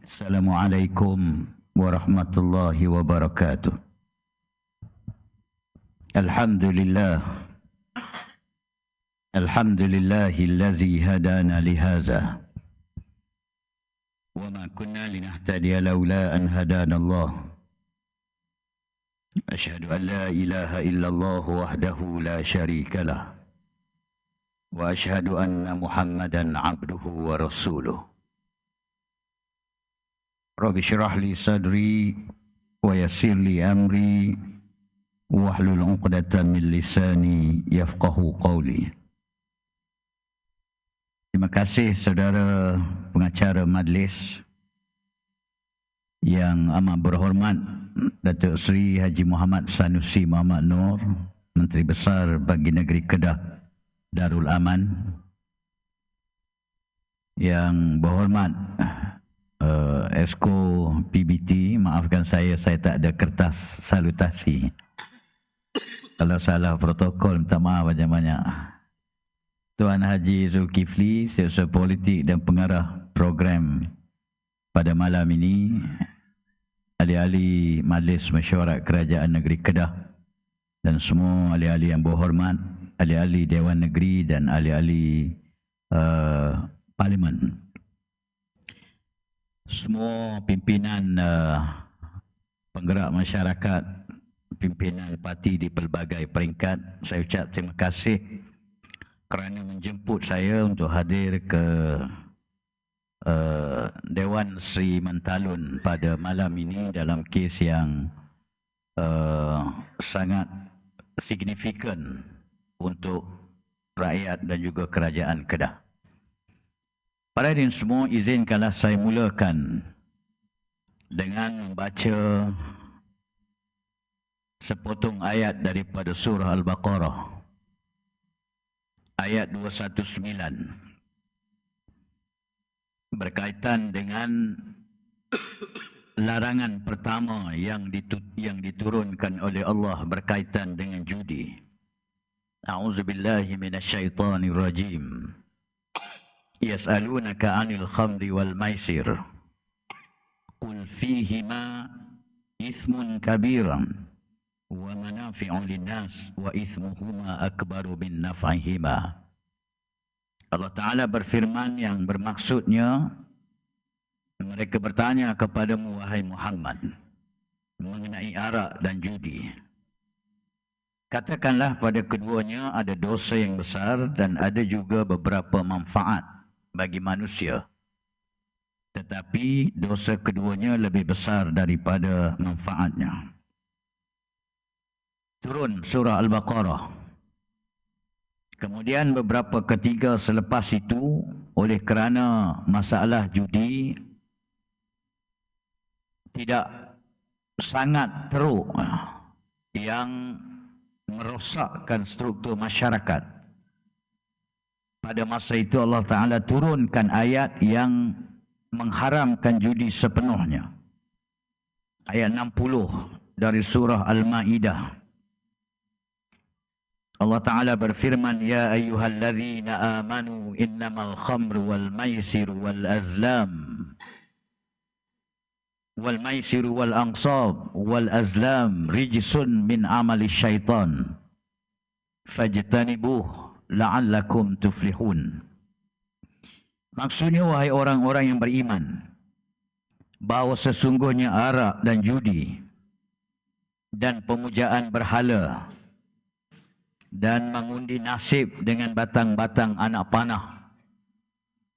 Assalamualaikum warahmatullahi wabarakatuh. Alhamdulillah. Alhamdulillahillazi hadana lihaza. Wa ma kunna linahtadiya laula an hadana Allah. Asyhadu an la ilaha illallah wahdahu la syarika lah. Wa asyhadu anna Muhammadan abduhu wa rasuluh. Rabbi syrah li sadri wa yassir li amri wahlul 'uqdatam min lisani yafqahu qawli. Terima kasih saudara pengacara majlis yang amat berhormat Datuk Seri Haji Muhammad Sanusi Muhammad Noor, Menteri Besar bagi Negeri Kedah Darul Aman, yang berhormat Esko PBT, maafkan saya tak ada kertas salutasi. Kalau salah protokol, minta maaf banyak-banyak. Tuan Haji Zulkifli, Setiausaha Politik dan Pengarah Program pada malam ini, ahli-ahli Majlis Mesyuarat Kerajaan Negeri Kedah dan semua ahli-ahli yang berhormat, ahli-ahli Dewan Negeri dan ahli-ahli Parlimen. Semua pimpinan penggerak masyarakat, pimpinan parti di pelbagai peringkat, saya ucap terima kasih kerana menjemput saya untuk hadir ke Dewan Seri Mentalun pada malam ini dalam kes yang sangat signifikan untuk rakyat dan juga kerajaan Kedah. Para hadirin semua, izinkanlah saya mulakan dengan membaca sepotong ayat daripada surah Al-Baqarah, ayat 219, berkaitan dengan larangan pertama yang diturunkan oleh Allah berkaitan dengan judi. A'udzubillahi minasyaitonirrajim. Yas'alunaka 'anil khamri wal maisir qul fihima ithmun kabiran wa manafi'u linnas wa ithmuhuma akbaru min naf'ihima. Allah Ta'ala berfirman yang bermaksudnya, mereka bertanya kepadamu wahai Muhammad mengenai arak dan judi. Katakanlah pada keduanya ada dosa yang besar dan ada juga beberapa manfaat bagi manusia. Tetapi dosa keduanya lebih besar daripada manfaatnya. Turun surah Al-Baqarah. Kemudian beberapa ketika selepas itu, oleh kerana masalah judi tidak sangat teruk yang merosakkan struktur masyarakat, pada masa itu Allah Ta'ala turunkan ayat yang mengharamkan judi sepenuhnya. Ayat 60 dari surah Al-Ma'idah. Allah Ta'ala berfirman, Ya ayyuhalladzina amanu innamal khamru wal maisiru wal azlam wal maisiru wal ansab wal azlam rijsun min amali syaitan fajtanibuh la'allakum tuflihun. Maksudnya, wahai orang-orang yang beriman, bahawa sesungguhnya arak dan judi dan pemujaan berhala dan mengundi nasib dengan batang-batang anak panah,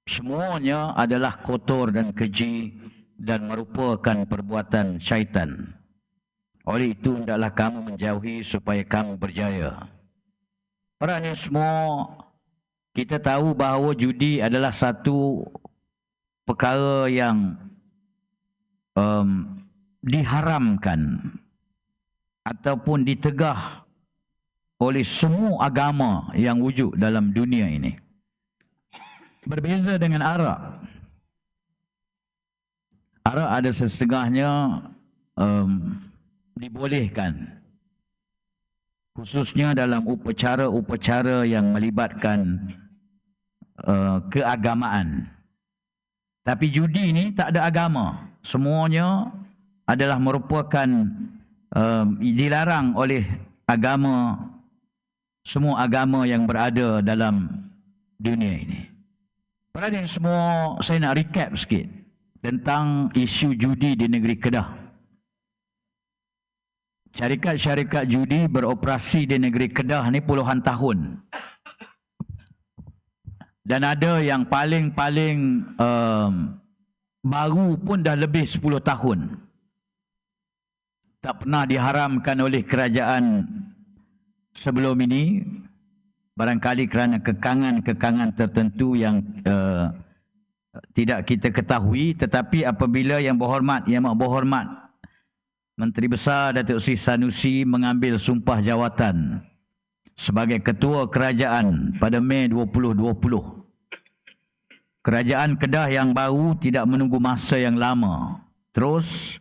semuanya adalah kotor dan keji dan merupakan perbuatan syaitan. Oleh itu, hendaklah kamu menjauhi supaya kamu berjaya. Para ini semua, kita tahu bahawa judi adalah satu perkara yang diharamkan ataupun ditegah oleh semua agama yang wujud dalam dunia ini. Berbeza dengan arak. Arak ada setengahnya dibolehkan, khususnya dalam upacara-upacara yang melibatkan keagamaan. Tapi judi ni tak ada agama. Semuanya adalah merupakan dilarang oleh agama, semua agama yang berada dalam dunia ini. Pada ini semua, saya nak recap sikit tentang isu judi di negeri Kedah. Syarikat-syarikat judi beroperasi di negeri Kedah ni puluhan tahun. Dan ada yang paling baru pun dah lebih 10 tahun. Tak pernah diharamkan oleh kerajaan sebelum ini. Barangkali kerana kekangan-kekangan tertentu yang tidak kita ketahui. Tetapi apabila Yang Amat Berhormat Menteri Besar Datuk Seri Sanusi mengambil sumpah jawatan sebagai Ketua Kerajaan pada Mei 2020, Kerajaan Kedah yang baru tidak menunggu masa yang lama, terus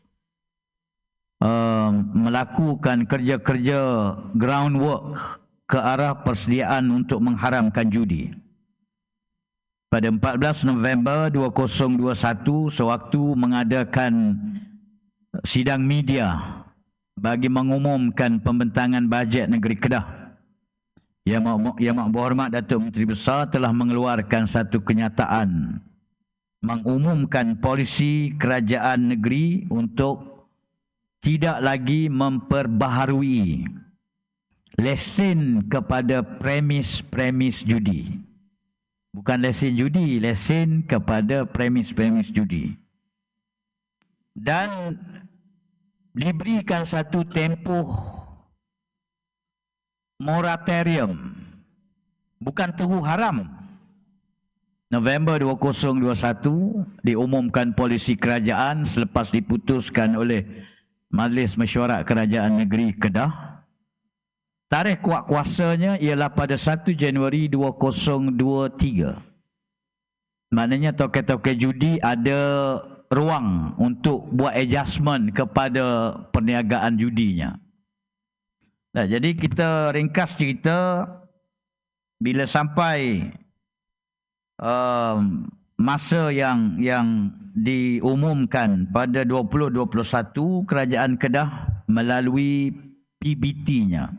melakukan kerja-kerja groundwork ke arah persediaan untuk mengharamkan judi. Pada 14 November 2021, sewaktu mengadakan sidang media bagi mengumumkan pembentangan bajet negeri Kedah, Yang Amat Berhormat Datuk Menteri Besar telah mengeluarkan satu kenyataan mengumumkan polisi kerajaan negeri untuk tidak lagi memperbaharui lesen kepada premis-premis judi. Bukan lesen judi, lesen kepada premis-premis judi. Dan diberikan satu tempoh moratorium, bukan terus haram. November 2021 diumumkan polisi kerajaan selepas diputuskan oleh Majlis Mesyuarat Kerajaan Negeri Kedah. Tarikh kuat kuasanya ialah pada 1 Januari 2023. Maknanya token-token judi ada ruang untuk buat adjustment kepada perniagaan judinya. Nah, jadi kita ringkas cerita, bila sampai masa yang diumumkan pada 2021, Kerajaan Kedah melalui PBT-nya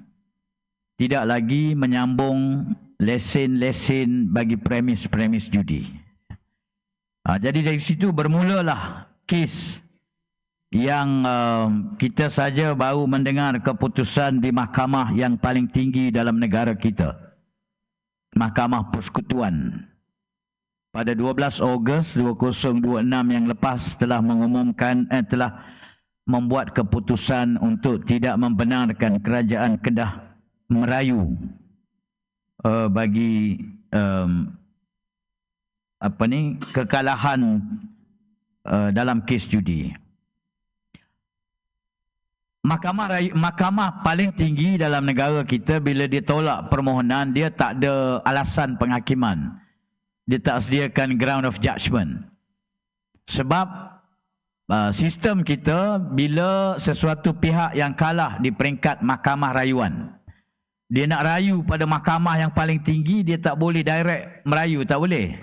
tidak lagi menyambung lesen-lesen bagi premis-premis judi. Jadi dari situ bermulalah kes yang kita saja baru mendengar keputusan di mahkamah yang paling tinggi dalam negara kita, Mahkamah Persekutuan, pada 12 Ogos 2026 yang lepas telah mengumumkan telah membuat keputusan untuk tidak membenarkan Kerajaan Kedah merayu bagi kekalahan dalam kes judi. Mahkamah paling tinggi dalam negara kita, bila dia tolak permohonan, dia tak ada alasan penghakiman. Dia tak sediakan ground of judgment. Sebab sistem kita, bila sesuatu pihak yang kalah di peringkat mahkamah rayuan, dia nak rayu pada mahkamah yang paling tinggi, dia tak boleh direct merayu, tak boleh.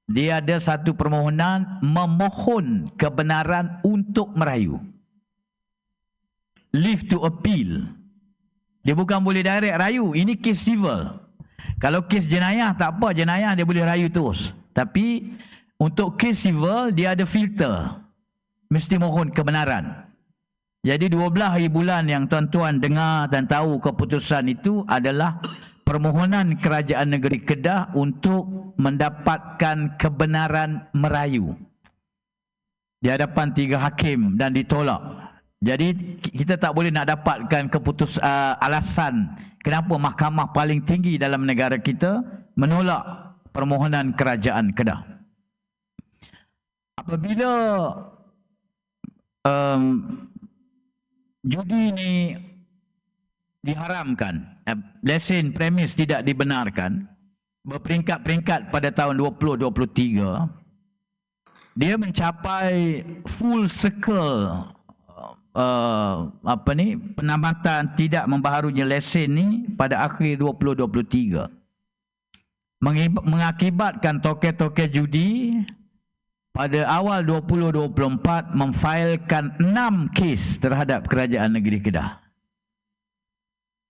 Dia ada satu permohonan memohon kebenaran untuk merayu. Leave to appeal. Dia bukan boleh direct rayu. Ini kes civil. Kalau kes jenayah tak apa, jenayah dia boleh rayu terus. Tapi untuk kes civil dia ada filter. Mesti mohon kebenaran. Jadi 12 hari bulan yang tuan-tuan dengar dan tahu keputusan itu adalah permohonan Kerajaan Negeri Kedah untuk mendapatkan kebenaran merayu di hadapan 3 hakim dan ditolak. Jadi kita tak boleh nak dapatkan alasan kenapa mahkamah paling tinggi dalam negara kita menolak permohonan Kerajaan Kedah. Apabila judi ini diharamkan, lesen premis tidak dibenarkan, berperingkat-peringkat pada tahun 2023, dia mencapai full circle penambatan tidak membaharunya lesen ni pada akhir 2023, mengakibatkan token-token judi pada awal 2024 memfailkan 6 kes terhadap Kerajaan Negeri Kedah.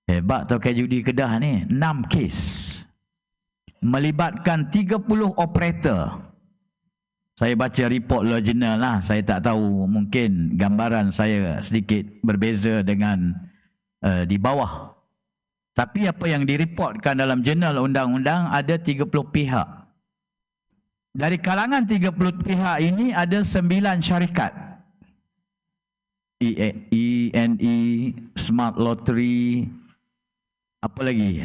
Hebat tau judi Kedah ni, 6 kes. Melibatkan 30 operator. Saya baca report Law Journal lah, saya tak tahu, mungkin gambaran saya sedikit berbeza dengan di bawah. Tapi apa yang direportkan dalam jurnal undang-undang ada 30 pihak. Dari kalangan 30 pihak ini ada 9 syarikat. ENE, Smart Lottery, apa lagi?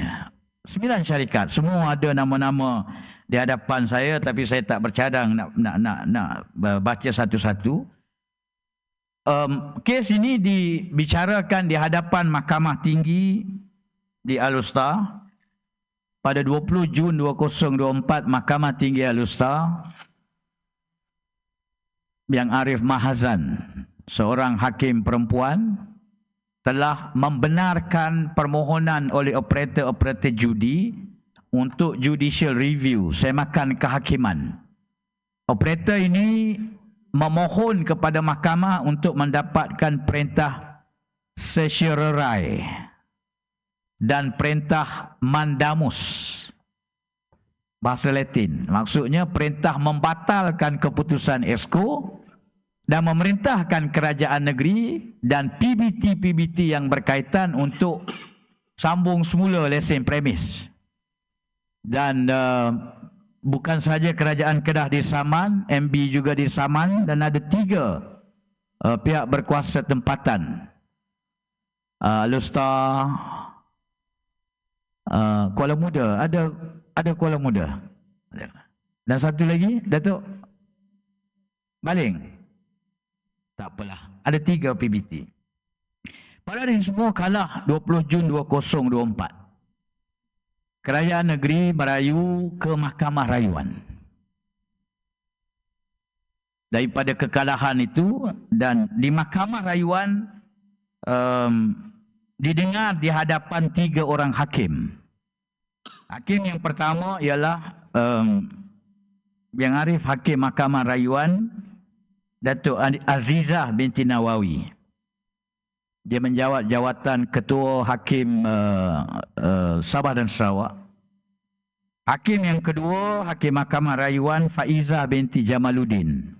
9 syarikat. Semua ada nama-nama di hadapan saya, tapi saya tak bercadang nak baca satu-satu. Kes ini dibicarakan di hadapan Mahkamah Tinggi di Al-Usta pada 20 Jun 2024. Mahkamah Tinggi Al-Usta, Yang Arif Mahazan, seorang hakim perempuan, telah membenarkan permohonan oleh operator-operator judi untuk judicial review, semakan kehakiman. Operator ini memohon kepada mahkamah untuk mendapatkan perintah certiorari dan perintah mandamus. Bahasa Latin. Maksudnya perintah membatalkan keputusan ESCO dan memerintahkan kerajaan negeri dan PBT-PBT yang berkaitan untuk sambung semula lesen premis. Dan bukan sahaja kerajaan Kedah disaman, MB juga disaman, dan ada 3 pihak berkuasa tempatan. Al-Usta, Kuala Muda, ada Kuala Muda. Dan satu lagi, Datuk Baling. Tak apalah, ada 3 PBT. Pada hari semua kalah 20 Jun 2024. Kerajaan negeri merayu ke Mahkamah Rayuan. Daripada kekalahan itu, dan di Mahkamah Rayuan didengar di hadapan 3 orang hakim. Hakim yang pertama ialah Yang Arif, Hakim Mahkamah Rayuan, Datuk Azizah binti Nawawi. Dia menjawat jawatan Ketua Hakim Sabah dan Sarawak. Hakim yang kedua, Hakim Mahkamah Rayuan Faizah binti Jamaluddin.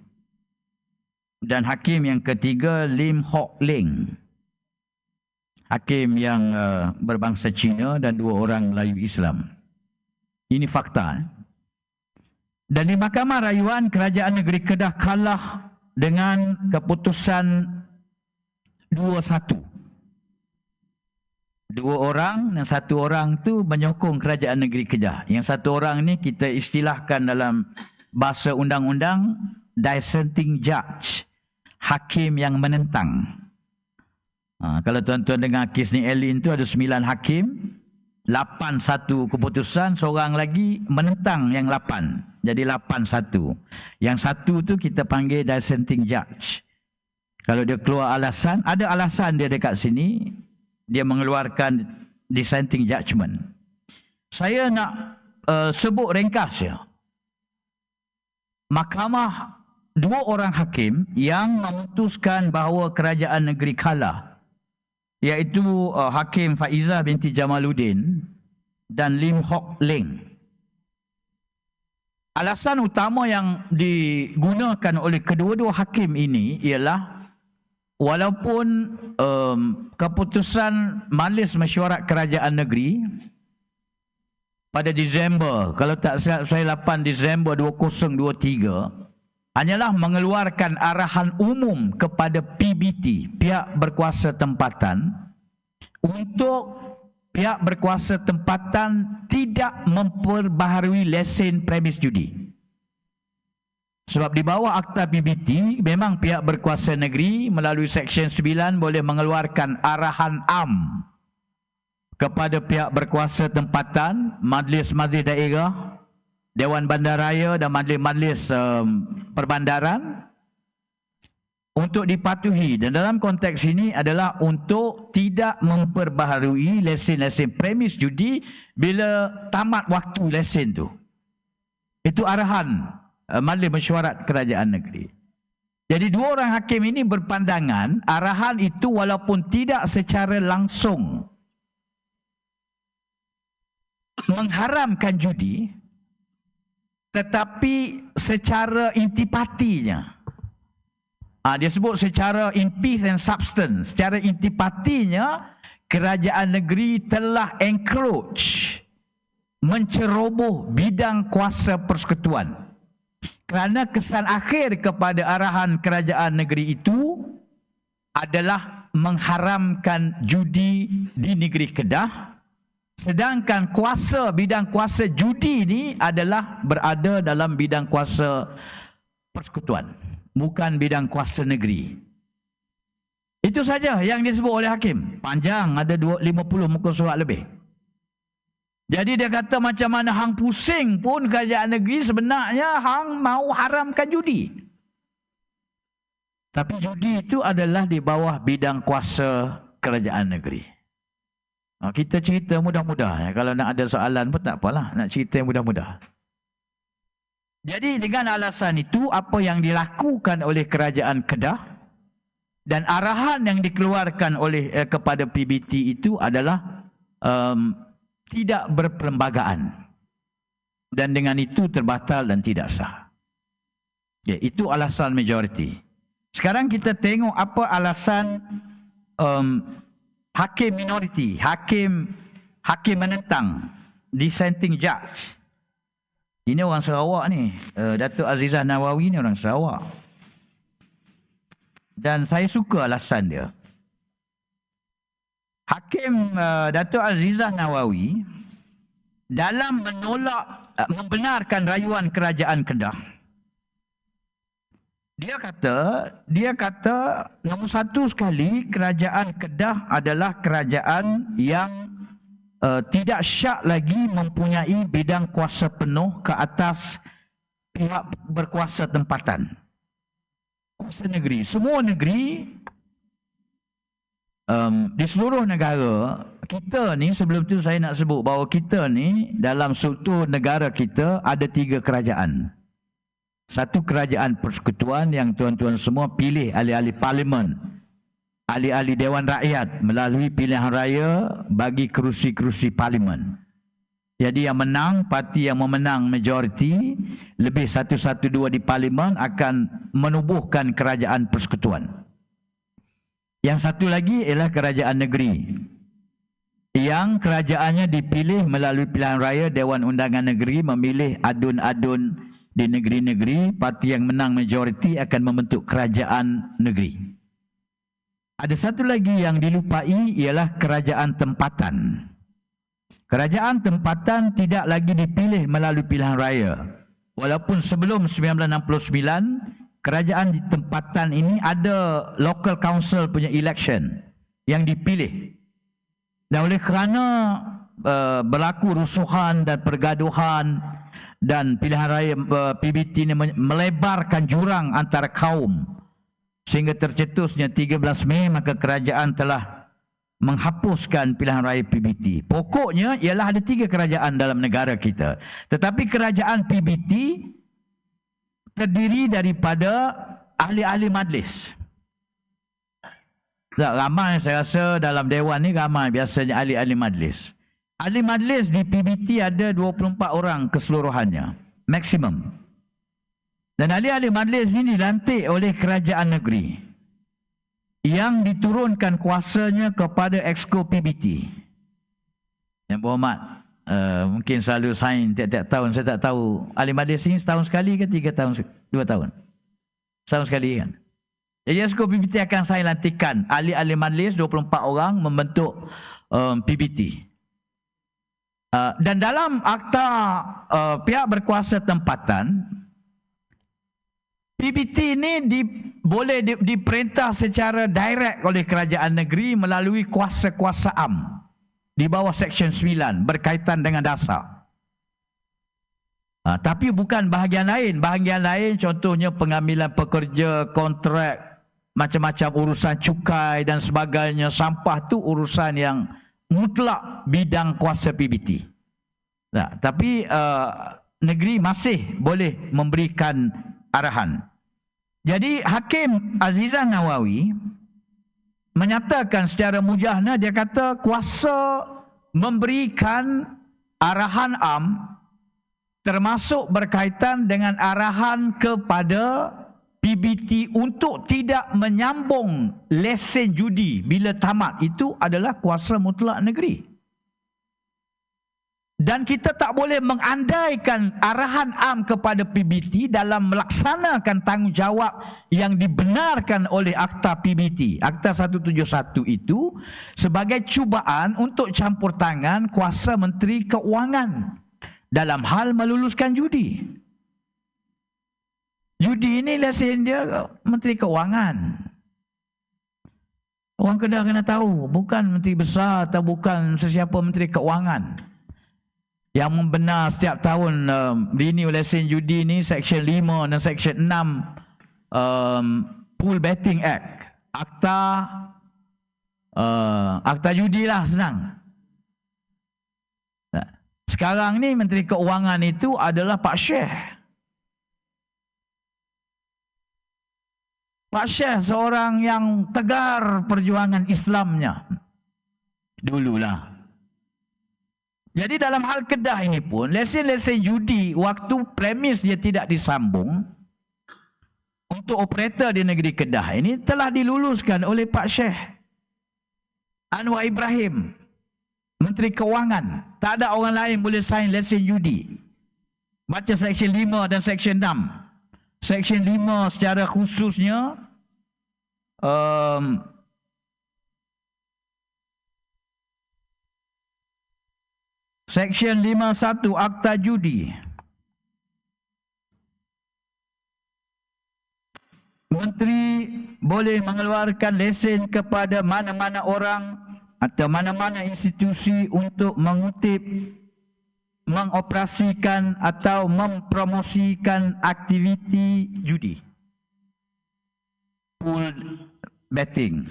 Dan hakim yang ketiga, Lim Hock Leng. Hakim yang berbangsa Cina dan 2 orang Melayu Islam. Ini fakta. Dan di Mahkamah Rayuan, Kerajaan Negeri Kedah kalah dengan keputusan 2-1. 2 orang dan 1 orang tu menyokong Kerajaan Negeri Kedah. Yang 1 orang ni kita istilahkan dalam bahasa undang-undang dissenting judge, hakim yang menentang. Kalau tuan-tuan dengar kes ni Elin tu ada 9 hakim, 8-1 keputusan, seorang lagi menentang yang 8. Jadi 8-1. Yang 1 tu kita panggil dissenting judge. Kalau dia keluar alasan, ada alasan dia dekat sini, dia mengeluarkan dissenting judgment. Saya nak sebut ringkas ya. Mahkamah, 2 orang hakim yang memutuskan bahawa kerajaan negeri kalah, iaitu Hakim Faizah binti Jamaluddin dan Lim Hock Leng. Alasan utama yang digunakan oleh kedua-dua hakim ini ialah walaupun keputusan Majlis Mesyuarat Kerajaan Negeri pada Disember, kalau tak silap saya 8 Disember 2023, hanyalah mengeluarkan arahan umum kepada PBT, pihak berkuasa tempatan, untuk pihak berkuasa tempatan tidak memperbaharui lesen premis judi. Sebab di bawah Akta PBT, memang pihak berkuasa negeri melalui Seksyen 9 boleh mengeluarkan arahan am kepada pihak berkuasa tempatan, majlis-majlis daerah, Dewan Bandaraya dan majlis-majlis perbandaran untuk dipatuhi. Dan dalam konteks ini adalah untuk tidak memperbaharui lesen-lesen premis judi bila tamat waktu lesen tu. Itu arahan Majlis Mesyuarat Kerajaan Negeri. Jadi dua orang hakim ini berpandangan arahan itu walaupun tidak secara langsung mengharamkan judi, tetapi secara intipatinya, dia sebut secara in piece and substance, secara intipatinya kerajaan negeri telah encroach, menceroboh bidang kuasa persekutuan. Kerana kesan akhir kepada arahan kerajaan negeri itu adalah mengharamkan judi di negeri Kedah, sedangkan bidang kuasa judi ini adalah berada dalam bidang kuasa persekutuan, bukan bidang kuasa negeri. Itu saja yang disebut oleh hakim. Panjang, ada 50 muka surat lebih. Jadi dia kata macam mana hang pusing pun kerajaan negeri, sebenarnya hang mau haramkan judi. Tapi judi itu adalah di bawah bidang kuasa kerajaan negeri. Kita cerita mudah-mudah. Kalau nak ada soalan pun tak apalah. Nak cerita mudah-mudah. Jadi dengan alasan itu, apa yang dilakukan oleh kerajaan Kedah dan arahan yang dikeluarkan oleh kepada PBT itu adalah tidak berperlembagaan, dan dengan itu terbatal dan tidak sah. Itu alasan majoriti. Sekarang kita tengok apa alasan hakim minoriti, hakim menentang, dissenting judge. Ini orang Sarawak ni, Datuk Azizah Nawawi ni orang Sarawak. Dan saya suka alasan dia. Hakim Datuk Azizah Nawawi dalam membenarkan rayuan kerajaan Kedah, dia kata nombor satu sekali, kerajaan Kedah adalah kerajaan yang tidak syak lagi mempunyai bidang kuasa penuh ke atas pihak berkuasa tempatan. Kuasa negeri, semua negeri, di seluruh negara kita ni, sebelum tu saya nak sebut bahawa kita ni dalam struktur negara kita ada 3 kerajaan. Satu kerajaan persekutuan yang tuan-tuan semua pilih ahli-ahli parlimen, ahli-ahli Dewan Rakyat melalui pilihan raya bagi kerusi-kerusi parlimen. Jadi yang menang, parti yang memenang majoriti lebih 112 di parlimen akan menubuhkan kerajaan persekutuan. Yang satu lagi ialah kerajaan negeri, yang kerajaannya dipilih melalui pilihan raya Dewan Undangan Negeri, memilih adun-adun di negeri-negeri. Parti yang menang majoriti akan membentuk kerajaan negeri. Ada satu lagi yang dilupai ialah kerajaan tempatan. Kerajaan tempatan tidak lagi dipilih melalui pilihan raya. Walaupun sebelum 1969 kerajaan di tempatan ini ada local council punya election yang dipilih. Dan oleh kerana berlaku rusuhan dan pergaduhan dan pilihan raya PBT ini melebarkan jurang antara kaum sehingga tercetusnya 13 Mei, maka kerajaan telah menghapuskan pilihan raya PBT. Pokoknya ialah ada 3 kerajaan dalam negara kita. Tetapi kerajaan PBT terdiri daripada ahli-ahli majlis. Ramai saya rasa dalam dewan ni, ramai biasanya ahli-ahli majlis. Ahli majlis di PBT ada 24 orang keseluruhannya, maksimum. Dan ahli-ahli majlis ini dilantik oleh kerajaan negeri yang diturunkan kuasanya kepada Exco PBT. Yang berhormat, mungkin selalu sign tiap-tiap tahun, saya tak tahu ahli majlis ini setahun sekali ke 3 tahun, 2 tahun, setahun sekali kan. Jadi Exco PBT akan sign lantikan ahli-ahli majlis 24 orang membentuk PBT. Dan dalam akta pihak berkuasa tempatan, PBT ini boleh diperintah secara direct oleh kerajaan negeri melalui kuasa-kuasa am di bawah Seksyen 9 berkaitan dengan dasar. Tapi bukan bahagian lain. Bahagian lain contohnya pengambilan pekerja, kontrak, macam-macam urusan cukai dan sebagainya, sampah tu urusan yang mutlak bidang kuasa PBT. Tapi negeri masih boleh memberikan arahan. Jadi Hakim Azizah Nawawi menyatakan secara mujahna, dia kata kuasa memberikan arahan am termasuk berkaitan dengan arahan kepada PBT untuk tidak menyambung lesen judi bila tamat, itu adalah kuasa mutlak negeri. Dan kita tak boleh mengandaikan arahan am kepada PBT dalam melaksanakan tanggungjawab yang dibenarkan oleh Akta PBT, Akta 171 itu, sebagai cubaan untuk campur tangan kuasa Menteri Keuangan dalam hal meluluskan judi. Judi ini lesen dia Menteri Keuangan. Orang Kedah kena tahu, bukan Menteri Besar atau bukan sesiapa Menteri Keuangan yang membenar setiap tahun renew lesen judi ni, Seksyen 5 dan Seksyen 6 Pool Betting Act, Akta judi lah, senang. Sekarang ni Menteri Keuangan itu adalah Pak Syekh. Pak Syekh seorang yang tegar perjuangan Islamnya dululah. Jadi dalam hal Kedah ini pun, lesen-lesen judi waktu premis dia tidak disambung untuk operator di negeri Kedah ini telah diluluskan oleh Pak Syekh Anwar Ibrahim, Menteri Keuangan. Tak ada orang lain boleh sign lesen judi. Baca Seksyen 5 dan Seksyen 6. Seksyen 5 secara khususnya Seksyen 51 Akta Judi. Menteri boleh mengeluarkan lesen kepada mana-mana orang atau mana-mana institusi untuk mengutip, mengoperasikan atau mempromosikan aktiviti judi, pool betting.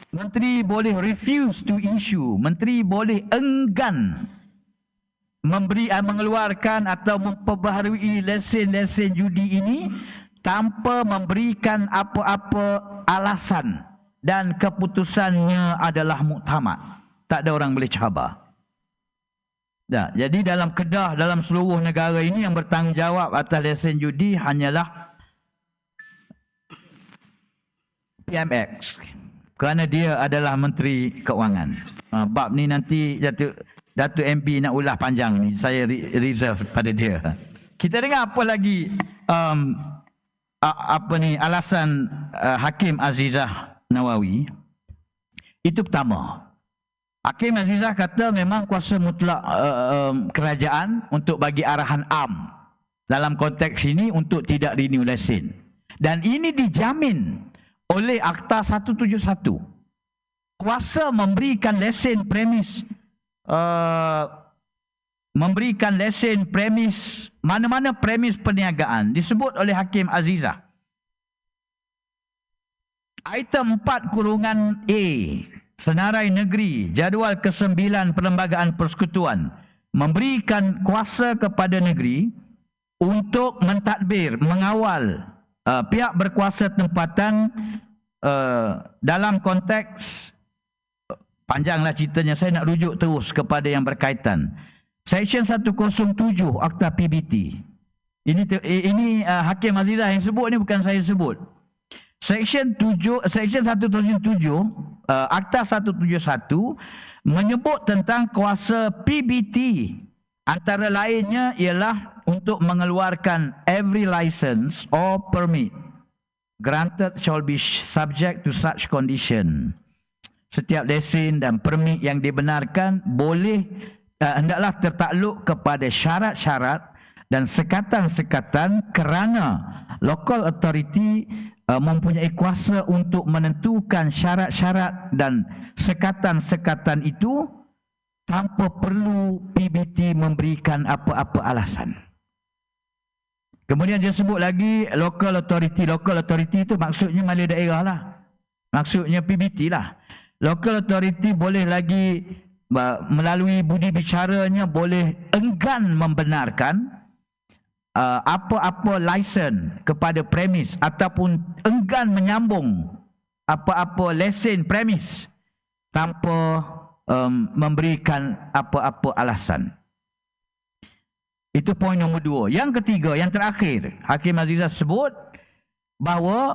Menteri boleh refuse to issue, menteri boleh enggan mengeluarkan atau memperbaharui lesen-lesen judi ini tanpa memberikan apa-apa alasan, dan keputusannya adalah muktamad. Tak ada orang boleh cabar. Ya, jadi dalam Kedah, dalam seluruh negara ini yang bertanggungjawab atas lesen judi hanyalah PMX, kerana dia adalah Menteri Keuangan. Bab ni nanti Datuk MB nak ulah panjang ni, saya reserve pada dia. Kita dengar apa lagi alasan Hakim Azizah Nawawi. Itu pertama, Hakim Azizah kata memang kuasa mutlak kerajaan untuk bagi arahan am dalam konteks ini untuk tidak renew lesen, dan ini dijamin oleh Akta 171. Kuasa memberikan lesen premis, memberikan lesen premis, mana-mana premis perniagaan disebut oleh Hakim Azizah. Item 4(a), Senarai Negeri, Jadual ke-9 Perlembagaan Persekutuan, memberikan kuasa kepada negeri untuk mentadbir, mengawal pihak berkuasa tempatan dalam konteks, panjanglah ceritanya, saya nak rujuk terus kepada yang berkaitan. Seksyen 107 Akta PBT. Ini Hakim Azizah yang sebut, ni bukan saya sebut. Seksyen 107 Akta 171 menyebut tentang kuasa PBT, antara lainnya ialah untuk mengeluarkan every license or permit granted shall be subject to such condition. Setiap lesen dan permit yang dibenarkan boleh hendaklah tertakluk kepada syarat-syarat dan sekatan-sekatan, kerana local authority mempunyai kuasa untuk menentukan syarat-syarat dan sekatan-sekatan itu tanpa perlu PBT memberikan apa-apa alasan. Kemudian dia sebut lagi local authority. Local authority itu maksudnya Malay daerah lah. Maksudnya PBT lah. Local authority boleh lagi melalui budi bicaranya boleh enggan membenarkan apa-apa lesen kepada premis ataupun enggan menyambung apa-apa lesen premis tanpa memberikan apa-apa alasan. Itu poin nombor 2. Yang ketiga, yang terakhir, Hakim Azizah sebut bahawa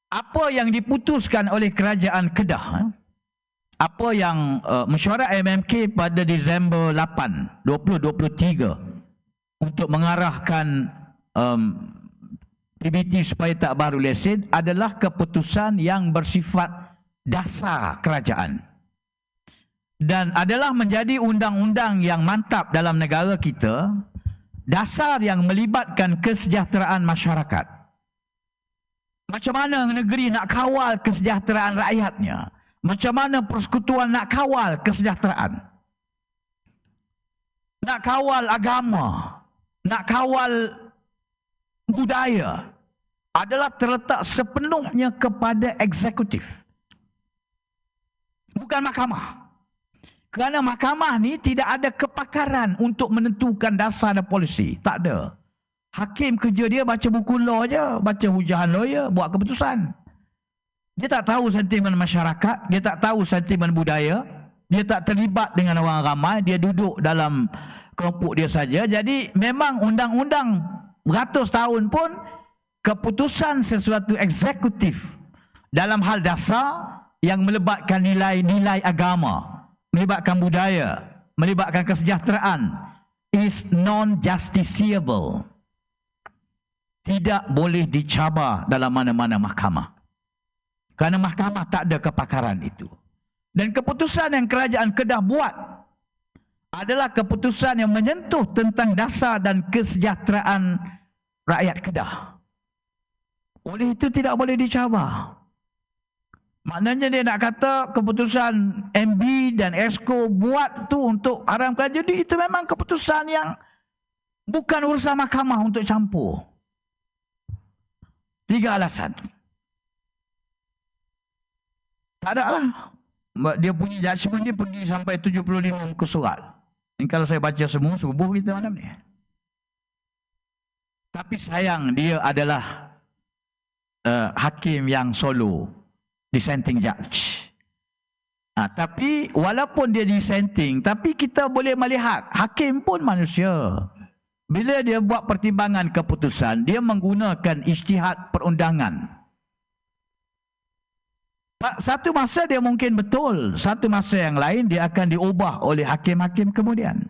apa yang diputuskan oleh kerajaan Kedah, apa yang mesyuarat MMK pada Disember 8, 2023 untuk mengarahkan PBT supaya tak baru lesen adalah keputusan yang bersifat dasar kerajaan dan adalah menjadi undang-undang yang mantap dalam negara kita, dasar yang melibatkan kesejahteraan masyarakat. Macam mana negeri nak kawal kesejahteraan rakyatnya? Macam mana persekutuan nak kawal kesejahteraan? Nak kawal agama, nak kawal budaya adalah terletak sepenuhnya kepada eksekutif. Bukan mahkamah. Kerana mahkamah ni tidak ada kepakaran untuk menentukan dasar dan polisi. Tak ada. Hakim kerja dia baca buku law je, baca hujahan lawyer, buat keputusan. Dia tak tahu sentimen masyarakat, dia tak tahu sentimen budaya, dia tak terlibat dengan orang ramai, dia duduk dalam kelompok dia saja. Jadi memang undang-undang beratus tahun pun keputusan sesuatu eksekutif dalam hal dasar yang melibatkan nilai-nilai agama, melibatkan budaya, melibatkan kesejahteraan is non-justiciable. Tidak boleh dicabar dalam mana-mana mahkamah. Kerana mahkamah tak ada kepakaran itu. Dan keputusan yang kerajaan Kedah buat adalah keputusan yang menyentuh tentang dasar dan kesejahteraan rakyat Kedah. Oleh itu tidak boleh dicabar. Maknanya dia nak kata keputusan MB dan ESCO buat tu untuk haramkan judi, itu memang keputusan yang bukan urusan mahkamah untuk campur. 3 alasan. Tak ada lah. Dia punya judgement dia pergi sampai 75 muka surat. Ini kalau saya baca semua, subuh kita malam ni. Tapi sayang dia adalah hakim yang solo. Dissenting judge. Tapi walaupun dia dissenting, tapi kita boleh melihat hakim pun manusia. Bila dia buat pertimbangan keputusan, dia menggunakan ijtihad perundangan. Satu masa dia mungkin betul, satu masa yang lain dia akan diubah oleh hakim-hakim kemudian.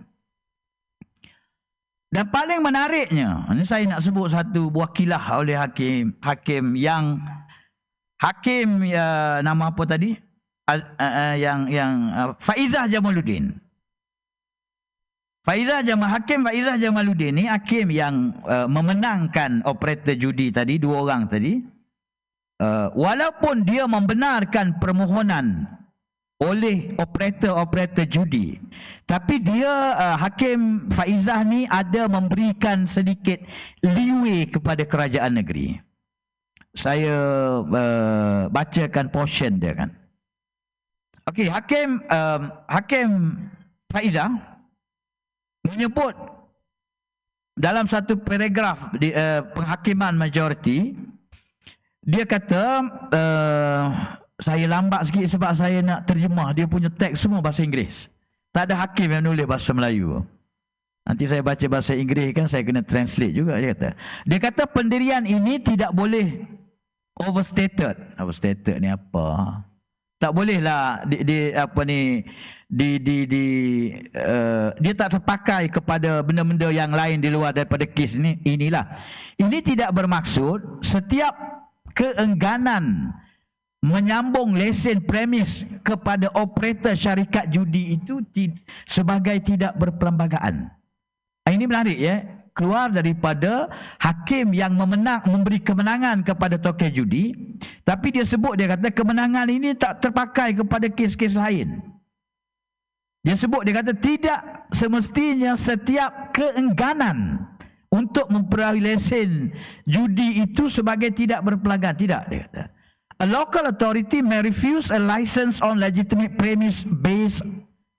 Dan paling menariknya, ini saya nak sebut satu buah kilah oleh hakim yang nama apa tadi? Faizah Jamaluddin. Hakim Faizah Jamaluddin ni hakim yang memenangkan operator judi tadi, 2 orang tadi. Walaupun dia membenarkan permohonan oleh operator judi, tapi dia Hakim Faizah ni ada memberikan sedikit leeway kepada kerajaan negeri. Saya bacakan portion dia kan. Okey, Hakim Faizah menyebut dalam satu paragraf di penghakiman majoriti, dia kata, saya lambat sikit sebab saya nak terjemah, dia punya teks semua bahasa Inggeris. Tak ada hakim yang nulis bahasa Melayu. Nanti saya baca bahasa Inggeris kan, saya kena translate juga. Dia kata pendirian ini tidak boleh overstated. Overstated ni apa? Tak bolehlah dia tak terpakai kepada benda-benda yang lain di luar daripada kes inilah. Ini tidak bermaksud setiap keengganan menyambung lesen premis kepada operator syarikat judi itu sebagai tidak berperlembagaan. Ini menarik ya. Keluar daripada hakim yang memberi kemenangan kepada tokoh judi, tapi dia sebut, dia kata kemenangan ini tak terpakai kepada kes-kes lain. Dia sebut, dia kata tidak semestinya setiap keengganan untuk memperoleh lesen judi itu sebagai tidak berpelanggan. Tidak, dia kata. A local authority may refuse a license on legitimate premise-based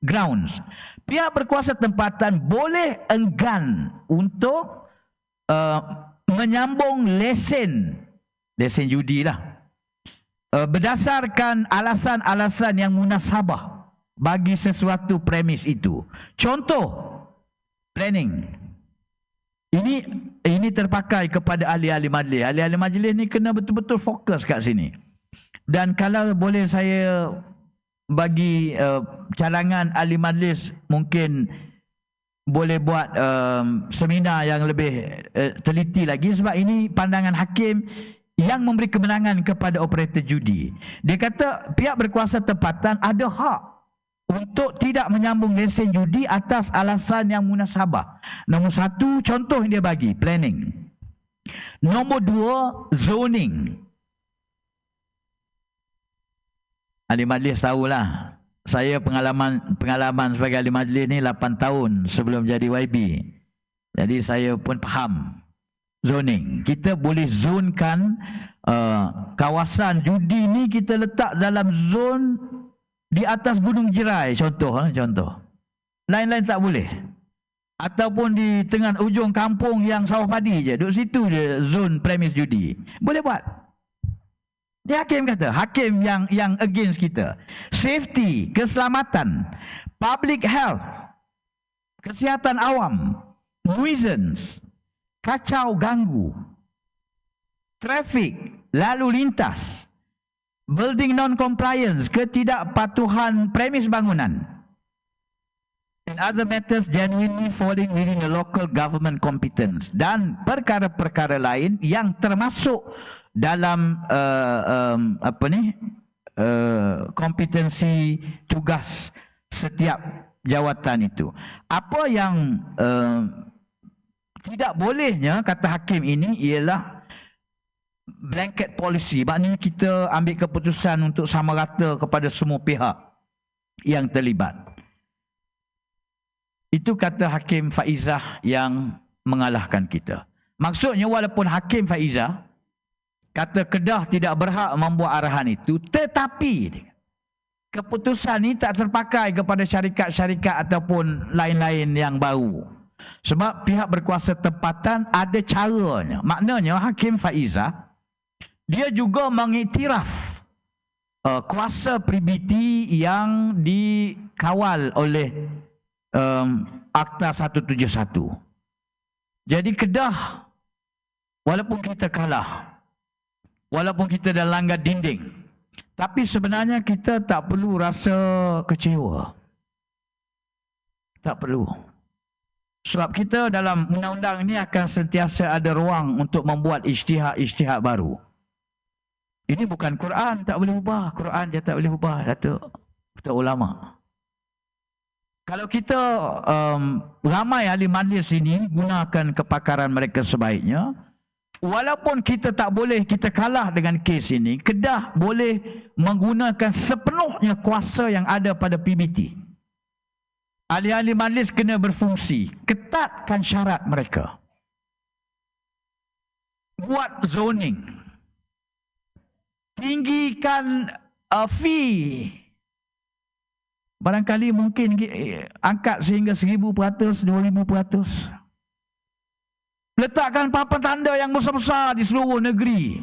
grounds. Pihak berkuasa tempatan boleh enggan untuk menyambung lesen judi lah, berdasarkan alasan-alasan yang munasabah bagi sesuatu premis itu. Contoh, planning. Ini terpakai kepada ahli-ahli majlis. Ahli-ahli majlis ni kena betul-betul fokus kat sini. Dan kalau boleh saya bagi cadangan ahli majlis, mungkin boleh buat seminar yang lebih teliti lagi, sebab ini pandangan hakim yang memberi kemenangan kepada operator judi. Dia kata pihak berkuasa tempatan ada hak untuk tidak menyambung lesen judi atas alasan yang munasabah. Nombor satu, contoh yang dia bagi, planning. Nombor dua, zoning. Ahli majlis tahulah, saya pengalaman sebagai ahli majlis ni 8 tahun sebelum jadi YB. Jadi saya pun faham zoning. Kita boleh zonekan kawasan judi ni, kita letak dalam zon di atas Gunung Jerai, contoh. Lain-lain tak boleh. Ataupun di tengah ujung kampung yang sawah padi je, duduk situ je zon premis judi. Boleh buat. Dia hakim kata, hakim yang against kita. Safety, keselamatan, public health, kesihatan awam, nuisance, kacau ganggu, traffic, lalu lintas, building non-compliance, ketidakpatuhan premis bangunan, and other matters genuinely falling within the local government competence, dan perkara-perkara lain yang termasuk dalam kompetensi tugas setiap jawatan itu. Apa yang tidak bolehnya, kata hakim ini, ialah blanket policy. Maknanya kita ambil keputusan untuk sama rata kepada semua pihak yang terlibat. Itu kata Hakim Faizah yang mengalahkan kita. Maksudnya walaupun Hakim Faizah kata Kedah tidak berhak membuat arahan itu, tetapi keputusan ini tak terpakai kepada syarikat-syarikat ataupun lain-lain yang baru. Sebab pihak berkuasa tempatan ada caranya. Maknanya Hakim Faizah, dia juga mengiktiraf kuasa peribiti yang dikawal oleh Akta 171. Jadi Kedah, walaupun kita kalah, walaupun kita dah langgar dinding, tapi sebenarnya kita tak perlu rasa kecewa. Tak perlu. Sebab kita dalam undang-undang ini akan sentiasa ada ruang untuk membuat ijtihad baru. Ini bukan Quran, tak boleh ubah. Quran dia tak boleh ubah, Datuk ulama. Kalau kita ramai ahli majlis ini gunakan kepakaran mereka sebaiknya, walaupun kita tak boleh, kita kalah dengan kes ini, Kedah boleh menggunakan sepenuhnya kuasa yang ada pada PBT. Ahli-ahli majlis kena berfungsi, ketatkan syarat mereka. Buat zoning. Tinggikan fee. Barangkali mungkin angkat sehingga 1,000%, 2,000%. Letakkan papan tanda yang besar-besar di seluruh negeri.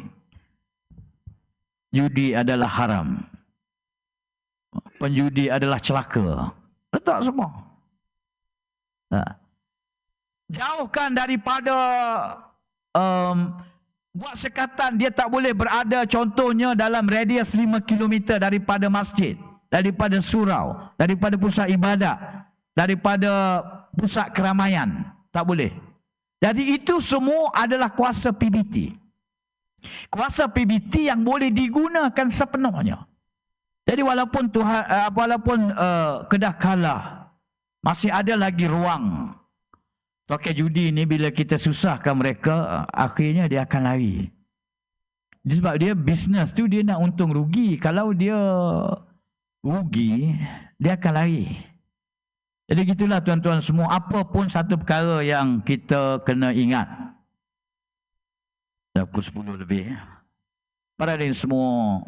Judi adalah haram. Penjudi adalah celaka. Letak semua. Jauhkan daripada buat sekatan dia tak boleh berada, contohnya dalam radius 5 km daripada masjid, daripada surau, daripada pusat ibadat, daripada pusat keramaian. Tak boleh. Jadi itu semua adalah kuasa PBT. Kuasa PBT yang boleh digunakan sepenuhnya. Jadi walaupun Kedah kalah, masih ada lagi ruang. Tokoh judi ni bila kita susahkan mereka, akhirnya dia akan lari. Sebab dia bisnes tu dia nak untung rugi. Kalau dia rugi, dia akan lari. Jadi gitulah tuan-tuan semua, apa pun satu perkara yang kita kena ingat. Dah pukul 10 lebih. Para hadirin semua,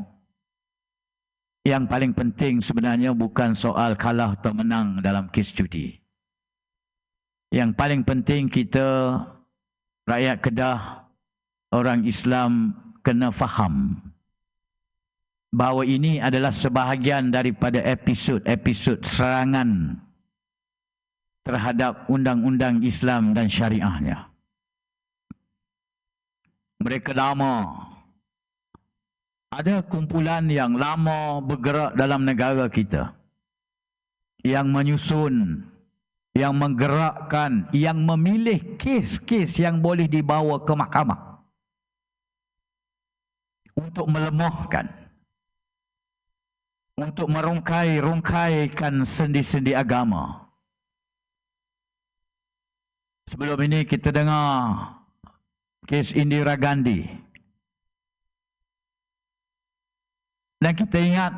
yang paling penting sebenarnya bukan soal kalah atau menang dalam kes judi. Yang paling penting kita, rakyat Kedah, orang Islam kena faham bahawa ini adalah sebahagian daripada episod-episod serangan terhadap undang-undang Islam dan syariahnya. Mereka lama, ada kumpulan yang lama bergerak dalam negara kita, yang menyusun, yang menggerakkan, yang memilih kes-kes yang boleh dibawa ke mahkamah untuk melemahkan, untuk merungkai-rungkaikan sendi-sendi agama. Sebelum ini kita dengar kes Indira Gandhi. Dan kita ingat,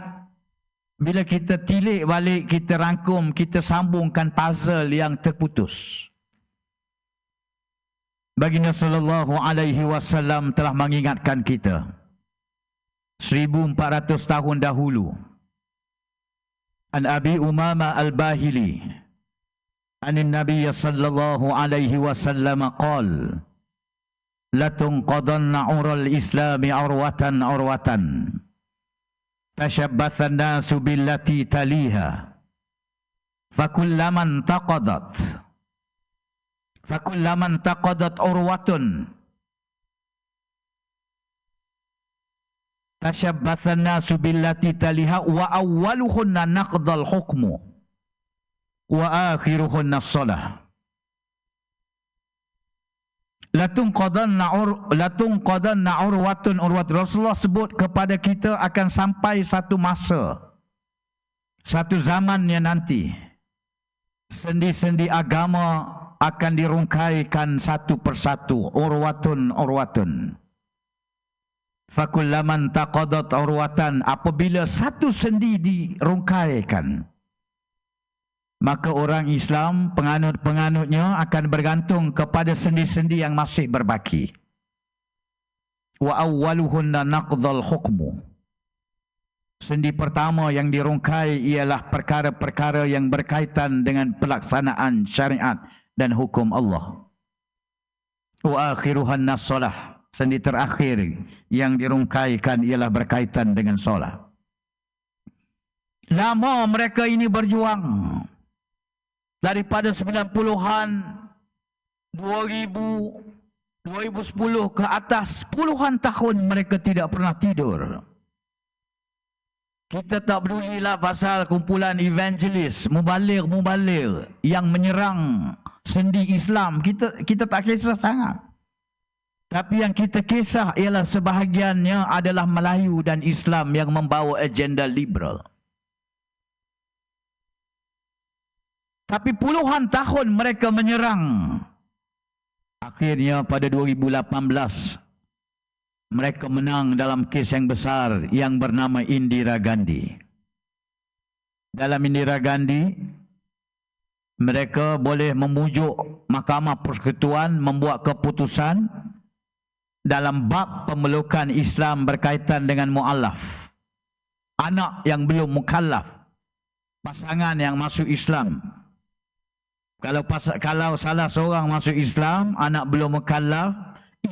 bila kita tilik balik, kita rangkum, kita sambungkan puzzle yang terputus. Baginda sallallahu alaihi wasallam telah mengingatkan kita 1400 tahun dahulu. An Abi Umama Al-Bahili anin Nabi sallallahu alaihi wasallam qala la tunqadanna ural islami urwatan tashabbathan nasu billati taliha fakullaman taqadat urwatun tashabbathan nasu billati taliha wa awwaluhunna naqdal hukmu wa akhiruhunna as-salah. Latungqadanna urwatun. Rasulullah sebut kepada kita akan sampai satu masa, satu zamannya nanti, sendi-sendi agama akan dirungkaikan satu persatu. Urwatun. Fakullaman taqadat urwatan, apabila satu sendi dirungkaikan, maka orang Islam, penganut-penganutnya akan bergantung kepada sendi-sendi yang masih berbaki. Wa awwaluhunna naqdhal hukmu. Sendi pertama yang dirungkai ialah perkara-perkara yang berkaitan dengan pelaksanaan syariat dan hukum Allah. Wa akhiruhan nas-salah. Sendi terakhir yang dirungkaikan ialah berkaitan dengan solat. Lama mereka ini berjuang. Daripada 90-an, 2010 ke atas, puluhan tahun mereka tidak pernah tidur. Kita tak pedulilah pasal kumpulan evangelis, mubaligh yang menyerang sendi Islam. Kita tak kisah sangat. Tapi yang kita kisah ialah sebahagiannya adalah Melayu dan Islam yang membawa agenda liberal. Tapi puluhan tahun mereka menyerang. Akhirnya pada 2018, mereka menang dalam kes yang besar yang bernama Indira Gandhi. Dalam Indira Gandhi, mereka boleh memujuk Mahkamah Persekutuan membuat keputusan dalam bab pemelukan Islam berkaitan dengan mu'allaf. Anak yang belum mukallaf, pasangan yang masuk Islam. Kalau salah seorang masuk Islam, anak belum mukallaf,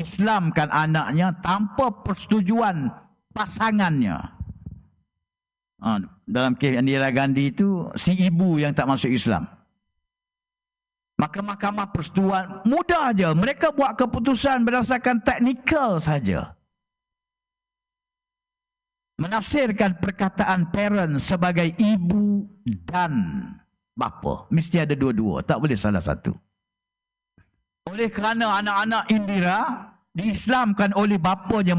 Islamkan anaknya tanpa persetujuan pasangannya. Dalam kes Indira Gandhi itu, si ibu yang tak masuk Islam. Maka Mahkamah Persekutuan mudah aja, mereka buat keputusan berdasarkan teknikal saja. Menafsirkan perkataan parent sebagai ibu dan bapa. Mesti ada dua-dua, tak boleh salah satu. Oleh kerana anak-anak Indira diislamkan oleh bapanya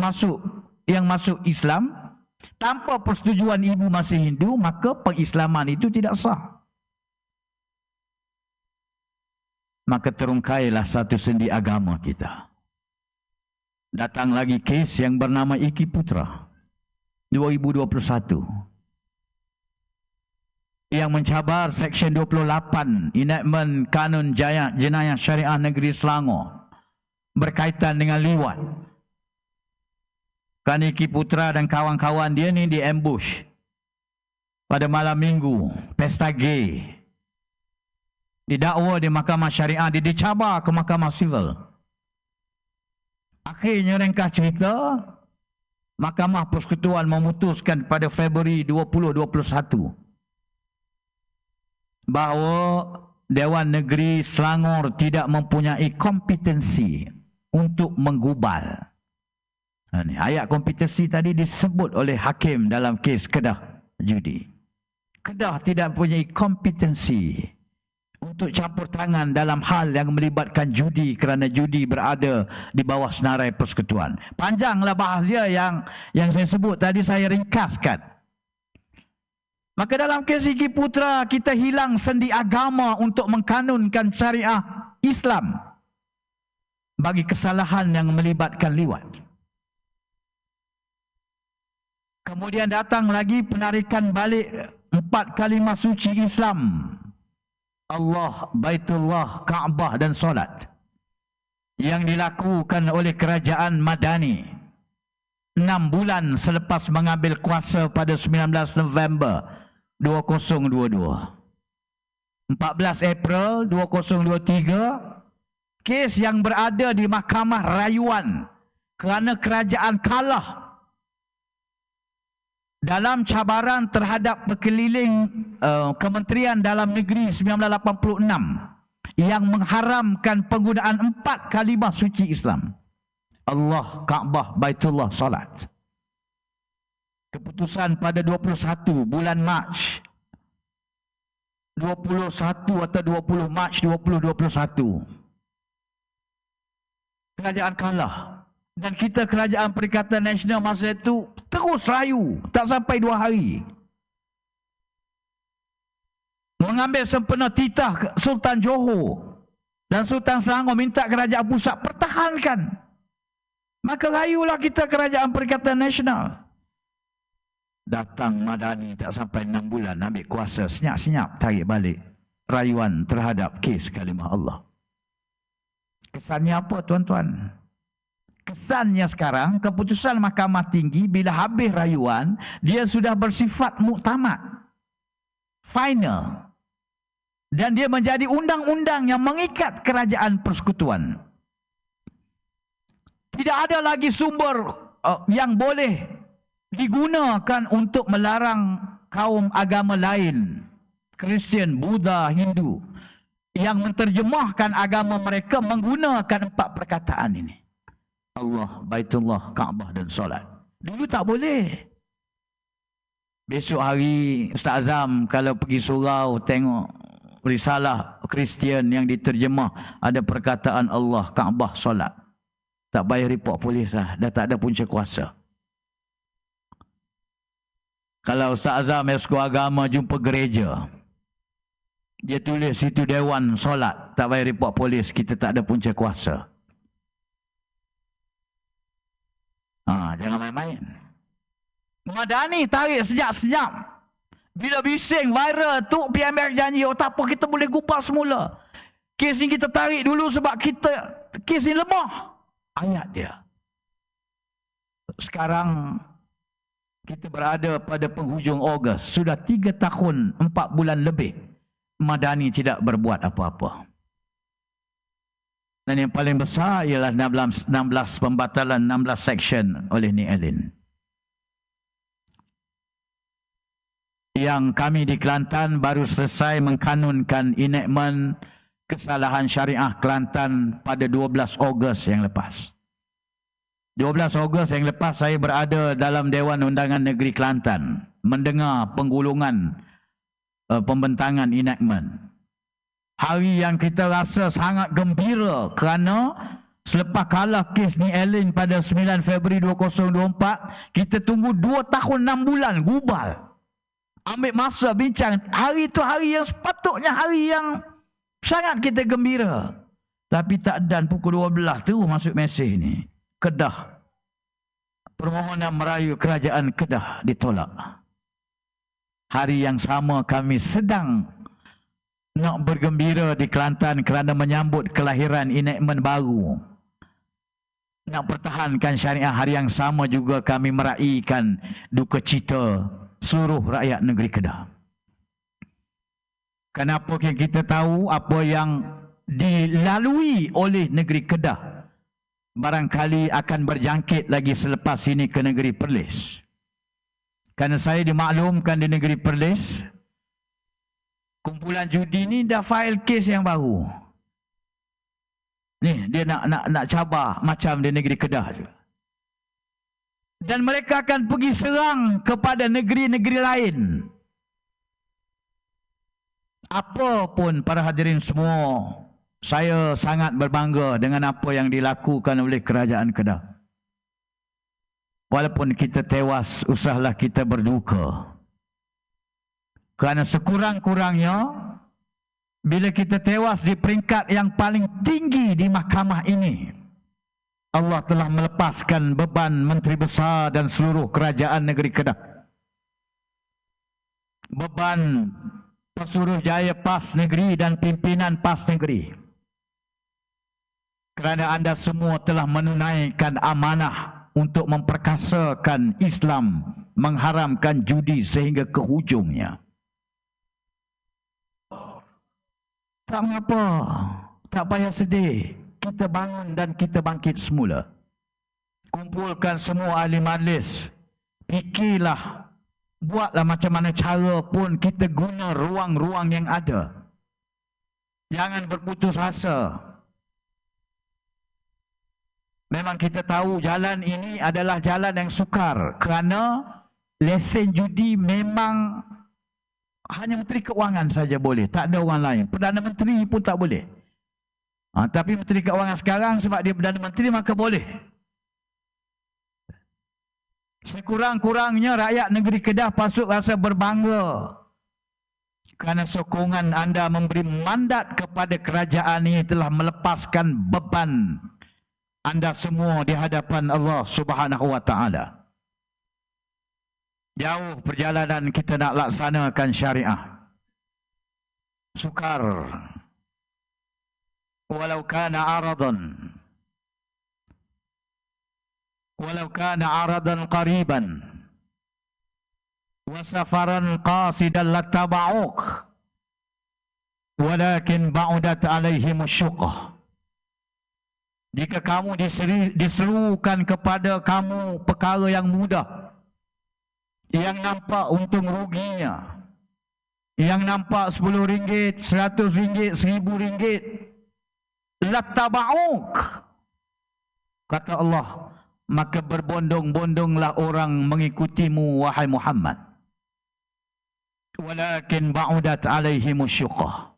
yang masuk Islam, tanpa persetujuan ibu masih Hindu, maka pengislaman itu tidak sah. Maka terungkailah satu sendi agama kita. Datang lagi kes yang bernama Iki Putra 2021 yang mencabar Seksyen 28 Enactment Kanun Jenayah Syariah Negeri Selangor berkaitan dengan liwat. Kaniki Putra dan kawan-kawan dia ni di ambush pada malam minggu, pesta gay. Didakwa di mahkamah syariah, dia dicabar ke mahkamah sivil. Akhirnya ringkas cerita, Mahkamah Persekutuan memutuskan pada Februari 2021 bahawa Dewan Negeri Selangor tidak mempunyai kompetensi untuk menggubal. Ayat kompetensi tadi disebut oleh hakim dalam kes Kedah judi. Kedah tidak mempunyai kompetensi untuk campur tangan dalam hal yang melibatkan judi kerana judi berada di bawah senarai persekutuan. Panjanglah bahas dia yang saya sebut tadi, saya ringkaskan. Maka dalam kes Iki Putra, kita hilang sendi agama untuk mengkanunkan syariah Islam bagi kesalahan yang melibatkan liwat. Kemudian datang lagi penarikan balik 4 kalimah suci Islam. Allah, Baitullah, Kaabah dan solat. Yang dilakukan oleh kerajaan Madani 6 bulan selepas mengambil kuasa pada 19 November 2022. 14 April 2023, kes yang berada di Mahkamah Rayuan kerana kerajaan kalah dalam cabaran terhadap berkeliling Kementerian Dalam Negeri 1986 yang mengharamkan penggunaan 4 kalimah suci Islam. Allah, Kaabah, Baitullah, Salat. Keputusan pada 21 bulan Mac 21 atau 20 Mac 2021. Kerajaan kalah. Dan kita Kerajaan Perikatan Nasional masa itu terus rayu, tak sampai 2 hari. Mengambil sempena titah Sultan Johor dan Sultan Selangor minta Kerajaan Pusat pertahankan. Maka rayulah kita Kerajaan Perikatan Nasional. Datang Madani tak sampai 6 bulan ambil kuasa, senyap-senyap tarik balik rayuan terhadap kes kalimah Allah. Kesannya apa tuan-tuan? Kesannya sekarang keputusan Mahkamah Tinggi bila habis rayuan dia sudah bersifat muktamad, final, dan dia menjadi undang-undang yang mengikat kerajaan persekutuan. Tidak ada lagi sumber yang boleh digunakan untuk melarang kaum agama lain, Kristian, Buddha, Hindu, yang menterjemahkan agama mereka menggunakan 4 perkataan ini. Allah, Baitullah, Kaabah dan solat. Dulu tak boleh. Besok hari Ustaz Azam kalau pergi surau tengok risalah Kristian yang diterjemah, ada perkataan Allah, Kaabah, solat. Tak payah report polis lah, dah tak ada punca kuasa. Kalau Ustaz Azam esko agama jumpa gereja, dia tulis situ Dewan solat, tak payah report polis, kita tak ada punca kuasa. Jangan main-main. Madani tarik sejak-sejak. Bila bising viral tu, PMF janji, tak apa, kita boleh gubal semula. Kes ni kita tarik dulu sebab kes ni lemah. Ayat dia. Sekarang kita berada pada penghujung Ogos. Sudah 3 tahun 4 bulan lebih Madani tidak berbuat apa-apa. Dan yang paling besar ialah 16 pembatalan 16 section oleh Nik Alin. Yang kami di Kelantan baru selesai mengkanunkan enactment kesalahan syariah Kelantan pada 12 Ogos yang lepas. 12 Ogos yang lepas saya berada dalam Dewan Undangan Negeri Kelantan mendengar penggulungan pembentangan enactment. Hari yang kita rasa sangat gembira kerana selepas kalah kes Nik Alin pada 9 Februari 2024, kita tunggu 2 tahun 6 bulan gubal. Ambil masa bincang. Hari itu hari yang sepatutnya hari yang sangat kita gembira. Tapi tak dan pukul 12 terus masuk mesej ni. Kedah. Permohonan merayu kerajaan Kedah ditolak. Hari yang sama kami sedang nak bergembira di Kelantan kerana menyambut kelahiran enactment baru nak pertahankan syariah, hari yang sama juga kami meraihkan duka cita seluruh rakyat negeri Kedah. Kenapa kita tahu apa yang dilalui oleh negeri Kedah barangkali akan berjangkit lagi selepas ini ke negeri Perlis. Kerana saya dimaklumkan di negeri Perlis, kumpulan judi ni dah file kes yang baru. Ni dia nak cabar macam di negeri Kedah juga. Dan mereka akan pergi serang kepada negeri-negeri lain. Apa pun para hadirin semua, saya sangat berbangga dengan apa yang dilakukan oleh kerajaan Kedah. Walaupun kita tewas, usahlah kita berduka. Kerana sekurang-kurangnya, bila kita tewas di peringkat yang paling tinggi di mahkamah ini, Allah telah melepaskan beban Menteri Besar dan seluruh kerajaan negeri Kedah. Beban Pesuruhjaya PAS Negeri dan pimpinan PAS Negeri. Kerana anda semua telah menunaikan amanah untuk memperkasakan Islam, mengharamkan judi sehingga ke hujungnya. Tak mengapa, tak payah sedih. Kita bangun dan kita bangkit semula. Kumpulkan semua ahli majlis. Fikirlah, buatlah macam mana cara pun kita guna ruang-ruang yang ada. Jangan berputus asa. Memang kita tahu jalan ini adalah jalan yang sukar. Kerana lesen judi memang hanya Menteri Keuangan saja boleh. Tak ada orang lain. Perdana Menteri pun tak boleh. Tapi Menteri Keuangan sekarang sebab dia Perdana Menteri maka boleh. Sekurang-kurangnya rakyat negeri Kedah patut rasa berbangga kerana sokongan anda memberi mandat kepada kerajaan ini telah melepaskan beban anda semua di hadapan Allah Subhanahu wa taala. Jauh perjalanan kita nak laksanakan syariah. Sukar. Walau kana aradan qariban wa safaran qasidan lattaba'uk walakin ba'udat alaihim syuqah. Jika kamu diserukan kepada kamu perkara yang mudah, yang nampak untung ruginya, yang nampak RM10, RM100, RM1000, lattaba'uk, kata Allah, maka berbondong-bondonglah orang mengikutimu wahai Muhammad. Walakin ba'udat alaihim syuqah.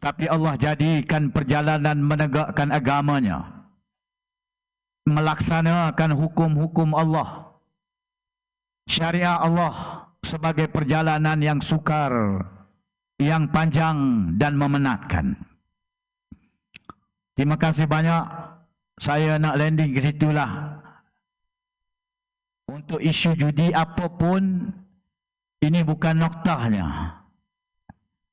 Tapi Allah jadikan perjalanan menegakkan agamanya, melaksanakan hukum-hukum Allah, syariat Allah sebagai perjalanan yang sukar, yang panjang dan memenatkan. Terima kasih banyak. Saya nak landing ke situlah. Untuk isu judi apapun, ini bukan noktahnya.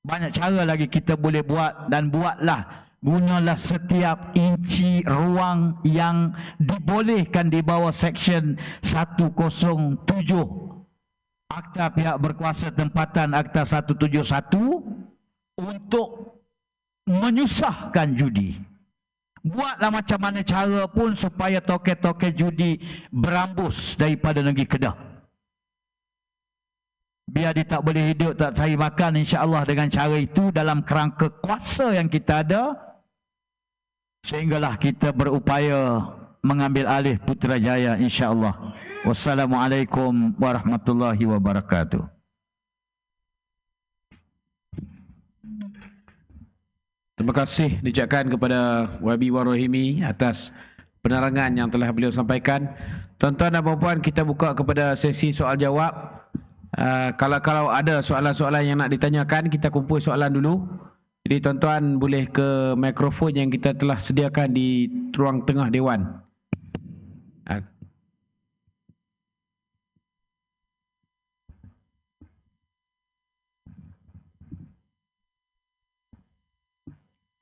Banyak cara lagi kita boleh buat, dan buatlah. Gunalah setiap inci ruang yang dibolehkan di bawah Seksyen 107 Akta Pihak Berkuasa Tempatan Akta 171 untuk menyusahkan judi. Buatlah macam mana cara pun supaya toke-toke judi berambus daripada negeri Kedah. Biar dia tak boleh hidup, tak cari makan, insya-Allah dengan cara itu dalam kerangka kuasa yang kita ada, sehinggalah kita berupaya mengambil alih Putrajaya insya-Allah. Wassalamualaikum warahmatullahi wabarakatuh. Terima kasih diucapkan kepada Wabi Warohimi atas penerangan yang telah beliau sampaikan. Tuan-tuan dan puan-puan, kita buka kepada sesi soal jawab. Kalau ada soalan-soalan yang nak ditanyakan, kita kumpul soalan dulu. Jadi tuan-tuan boleh ke mikrofon yang kita telah sediakan di ruang tengah Dewan.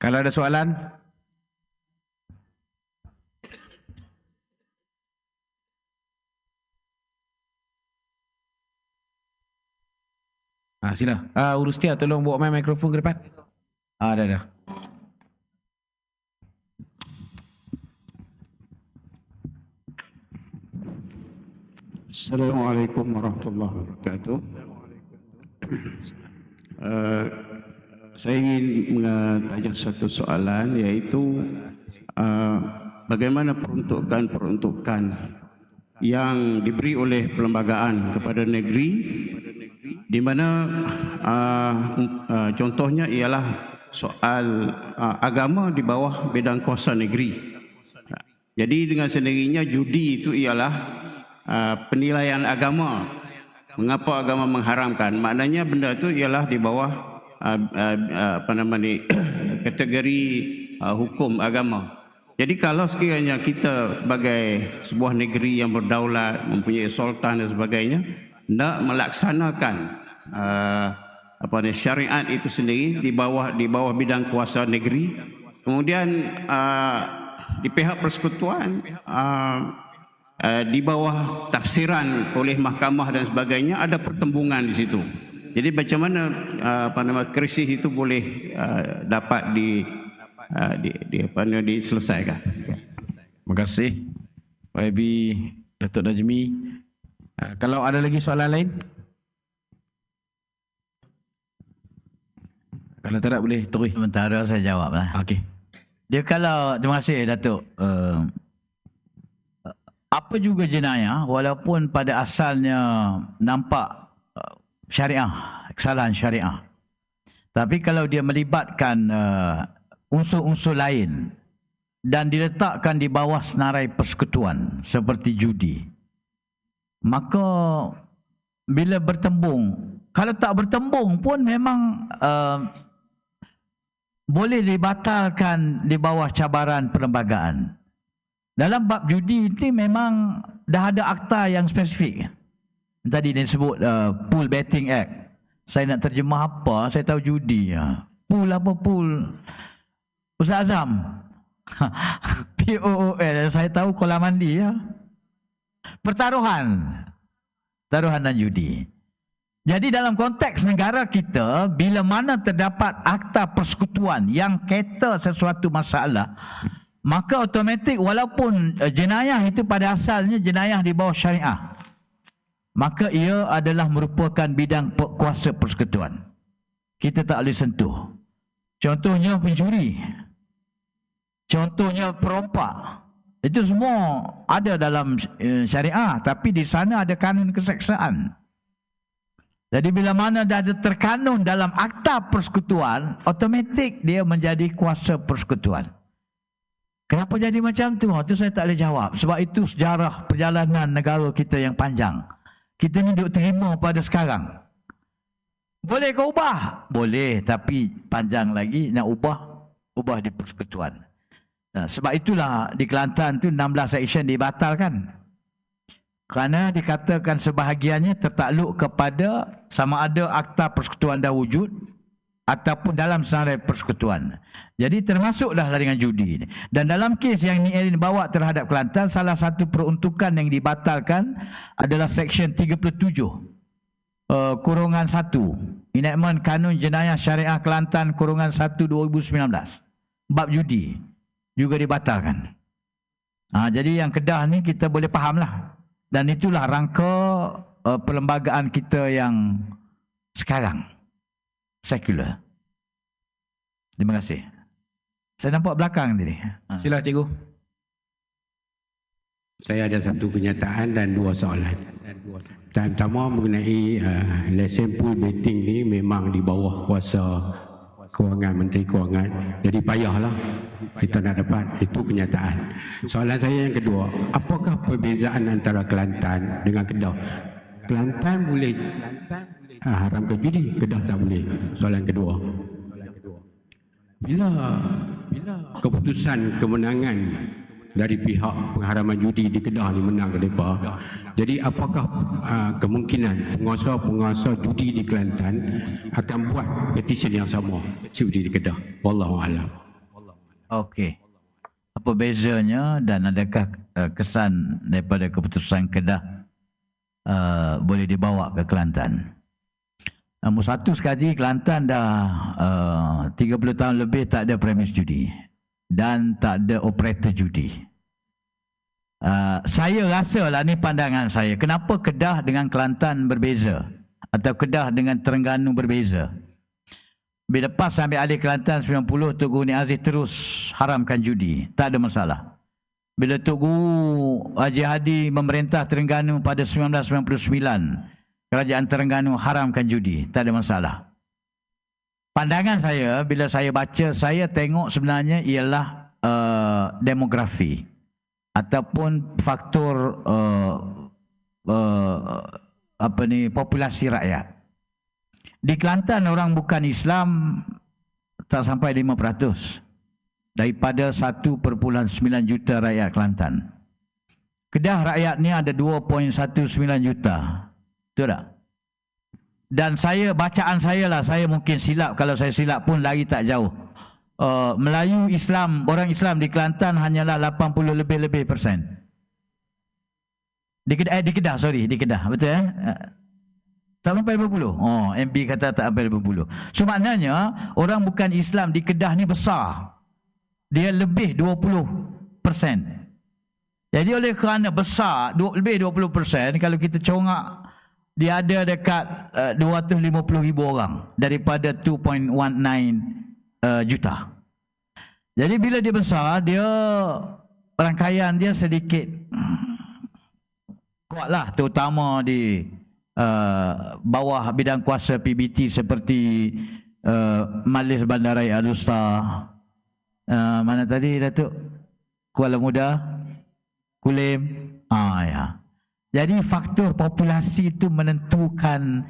Kalau ada soalan. Sila. Urustia, tolong bawa main mikrofon ke depan. Dah. Assalamualaikum warahmatullahi wabarakatuh. Saya ingin tanya satu soalan, iaitu bagaimana peruntukan yang diberi oleh perlembagaan kepada negeri, di mana contohnya ialah soal agama di bawah bidang kuasa negeri. Jadi dengan sendirinya judi itu ialah penilaian agama. Mengapa agama mengharamkan? Maknanya benda itu ialah di bawah kategori hukum agama. Jadi kalau sekiranya kita sebagai sebuah negeri yang berdaulat, mempunyai sultan dan sebagainya, hendak melaksanakan syariat itu sendiri di bawah bidang kuasa negeri, kemudian di pihak persekutuan di bawah tafsiran oleh mahkamah dan sebagainya, ada pertembungan di situ. Jadi macam mana krisis itu boleh dapat diselesaikan. Terima kasih YB Datuk Najmi. Kalau ada lagi soalan lain? Kalau tak ada boleh terus. Sementara saya jawablah. Okey. Dia kalau, terima kasih Datuk. Apa juga jenayah, walaupun pada asalnya nampak syariah, kesalahan syariah, tapi kalau dia melibatkan unsur-unsur lain dan diletakkan di bawah senarai persekutuan seperti judi, maka bila bertembung, kalau tak bertembung pun memang boleh dibatalkan di bawah cabaran perlembagaan. Dalam bab judi ini memang dah ada akta yang spesifik. Tadi dia sebut Pool Betting Act. Saya nak terjemah apa? Saya tahu judi. Pool apa pool? Ustaz Azam. POOL. Saya tahu kolam mandi. Pertaruhan. Taruhan dan judi. Jadi dalam konteks negara kita, bila mana terdapat akta persekutuan yang kata sesuatu masalah, maka automatik walaupun jenayah itu pada asalnya jenayah di bawah syariah, maka ia adalah merupakan bidang kuasa persekutuan. Kita tak boleh sentuh. Contohnya pencuri, contohnya perompak. Itu semua ada dalam syariah, tapi di sana ada kanun keseksaan. Jadi bila mana dah ada terkanun dalam akta persekutuan, automatik dia menjadi kuasa persekutuan. Kenapa jadi macam tu? Itu saya tak boleh jawab. Sebab itu sejarah perjalanan negara kita yang panjang. Kita ni duk terima pada sekarang. Boleh ke ubah? Boleh, tapi panjang lagi nak ubah di persekutuan. Nah, sebab itulah di Kelantan tu 16 section dibatalkan. Kerana dikatakan sebahagiannya tertakluk kepada sama ada akta persekutuan dah wujud ataupun dalam senarai persekutuan. Jadi termasuklah dengan judi. Dan dalam kes yang ni bawa terhadap Kelantan, salah satu peruntukan yang dibatalkan adalah Seksyen 37 kurungan 1 Enactment Kanun Jenayah Syariah Kelantan kurungan 1 2019. Bab judi juga dibatalkan. Jadi yang Kedah ni kita boleh fahamlah. Dan itulah rangka perlembagaan kita yang sekarang. Sekular. Terima kasih. Saya nampak belakang tadi. Sila cikgu. Saya ada satu kenyataan dan dua soalan. Yang pertama mengenai lesen pool betting ni memang di bawah kuasa kewangan, Menteri Kewangan. Jadi payahlah kita nak dapat. Itu kenyataan. Soalan saya yang kedua, apakah perbezaan antara Kelantan dengan Kedah? Kelantan boleh haramkan judi, Kedah tak boleh. Soalan kedua, bila keputusan kemenangan dari pihak pengharaman judi di Kedah ni menang ke depa, jadi apakah kemungkinan penguasa judi di Kelantan akan buat petisi yang sama seperti di Kedah? Wallahu a'lam. Okey. Apa bezanya dan adakah kesan daripada keputusan Kedah boleh dibawa ke Kelantan? Nombor satu sekali, Kelantan dah 30 tahun lebih tak ada premis judi dan tak ada operator judi. Saya rasa lah, ni pandangan saya, kenapa Kedah dengan Kelantan berbeza atau Kedah dengan Terengganu berbeza. Bila PAS ambil alih Kelantan 90, Tok Guru Nik Aziz terus haramkan judi, tak ada masalah. Bila Tok Guru Haji Hadi memerintah Terengganu pada 1999, Kerajaan Terengganu haramkan judi, tak ada masalah. Pandangan saya, bila saya baca, saya tengok sebenarnya ialah demografi ataupun faktor populasi rakyat. Di Kelantan orang bukan Islam tak sampai 5% daripada 1.9 juta rakyat Kelantan. Kedah rakyat ni ada 2.19 juta. Betul tak? Dan saya, bacaan saya lah, saya mungkin silap, kalau saya silap pun lagi tak jauh. Melayu Islam, orang Islam di Kelantan hanyalah 80 lebih persen. Di Kedah, betul eh? Tak sampai 20. Oh, MB kata tak sampai 20. So maknanya orang bukan Islam di Kedah ni besar. Dia lebih 20%. Jadi oleh kerana besar, lebih 20%, kalau kita congak, dia ada dekat 250,000 orang daripada 2.19 juta. Jadi bila dia besar, dia rangkaian dia sedikit kuatlah, terutama di bawah bidang kuasa PBT seperti Majlis Bandaraya Al-Usta, mana tadi Datuk, Kuala Muda, Kulim, ya. Jadi faktor populasi itu menentukan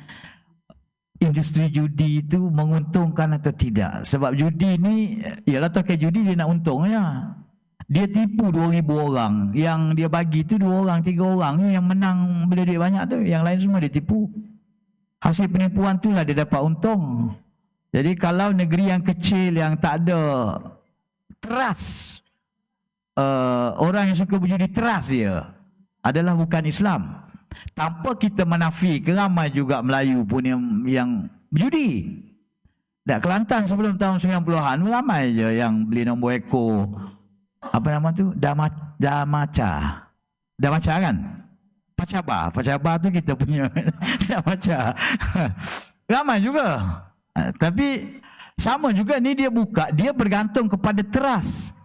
industri judi itu menguntungkan atau tidak. Sebab judi ni, ialah token judi dia nak untungnya. Dia tipu 2,000 orang. Yang dia bagi tu 2 orang, 3 orang. Yang menang beli duit banyak tu. Yang lain semua dia tipu. Hasil penipuan tu lah dia dapat untung. Jadi kalau negeri yang kecil yang tak ada trust, orang yang suka berjudi trust dia adalah bukan Islam. Tanpa kita menafikan, ramai juga Melayu pun yang berjudi. Dan Kelantan sebelum tahun 90-an ramai je yang beli nombor ekor, apa nama tu? Damaca kan? Pacaba tu kita punya Damaca. Ramai juga. Tapi sama juga ni dia buka, dia bergantung kepada trust.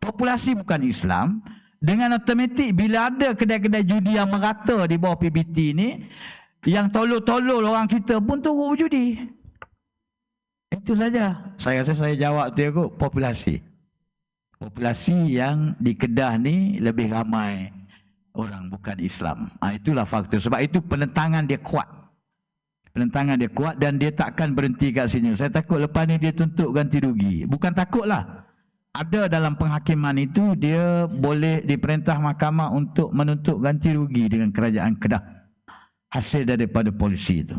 Populasi bukan Islam. Dengan automatik bila ada kedai-kedai judi yang merata di bawah PBT ni, yang tolol-tolol orang kita pun turut berjudi. Itu saja. Saya rasa saya jawab tu kot, populasi. Populasi yang di Kedah ni lebih ramai orang bukan Islam. Itulah faktor. Sebab itu penentangan dia kuat. Penentangan dia kuat dan dia takkan berhenti kat sini. Saya takut lepas ni dia tuntut ganti rugi. Bukan takutlah. Ada dalam penghakiman itu dia boleh diperintah mahkamah untuk menuntut ganti rugi dengan kerajaan Kedah hasil daripada polisi itu.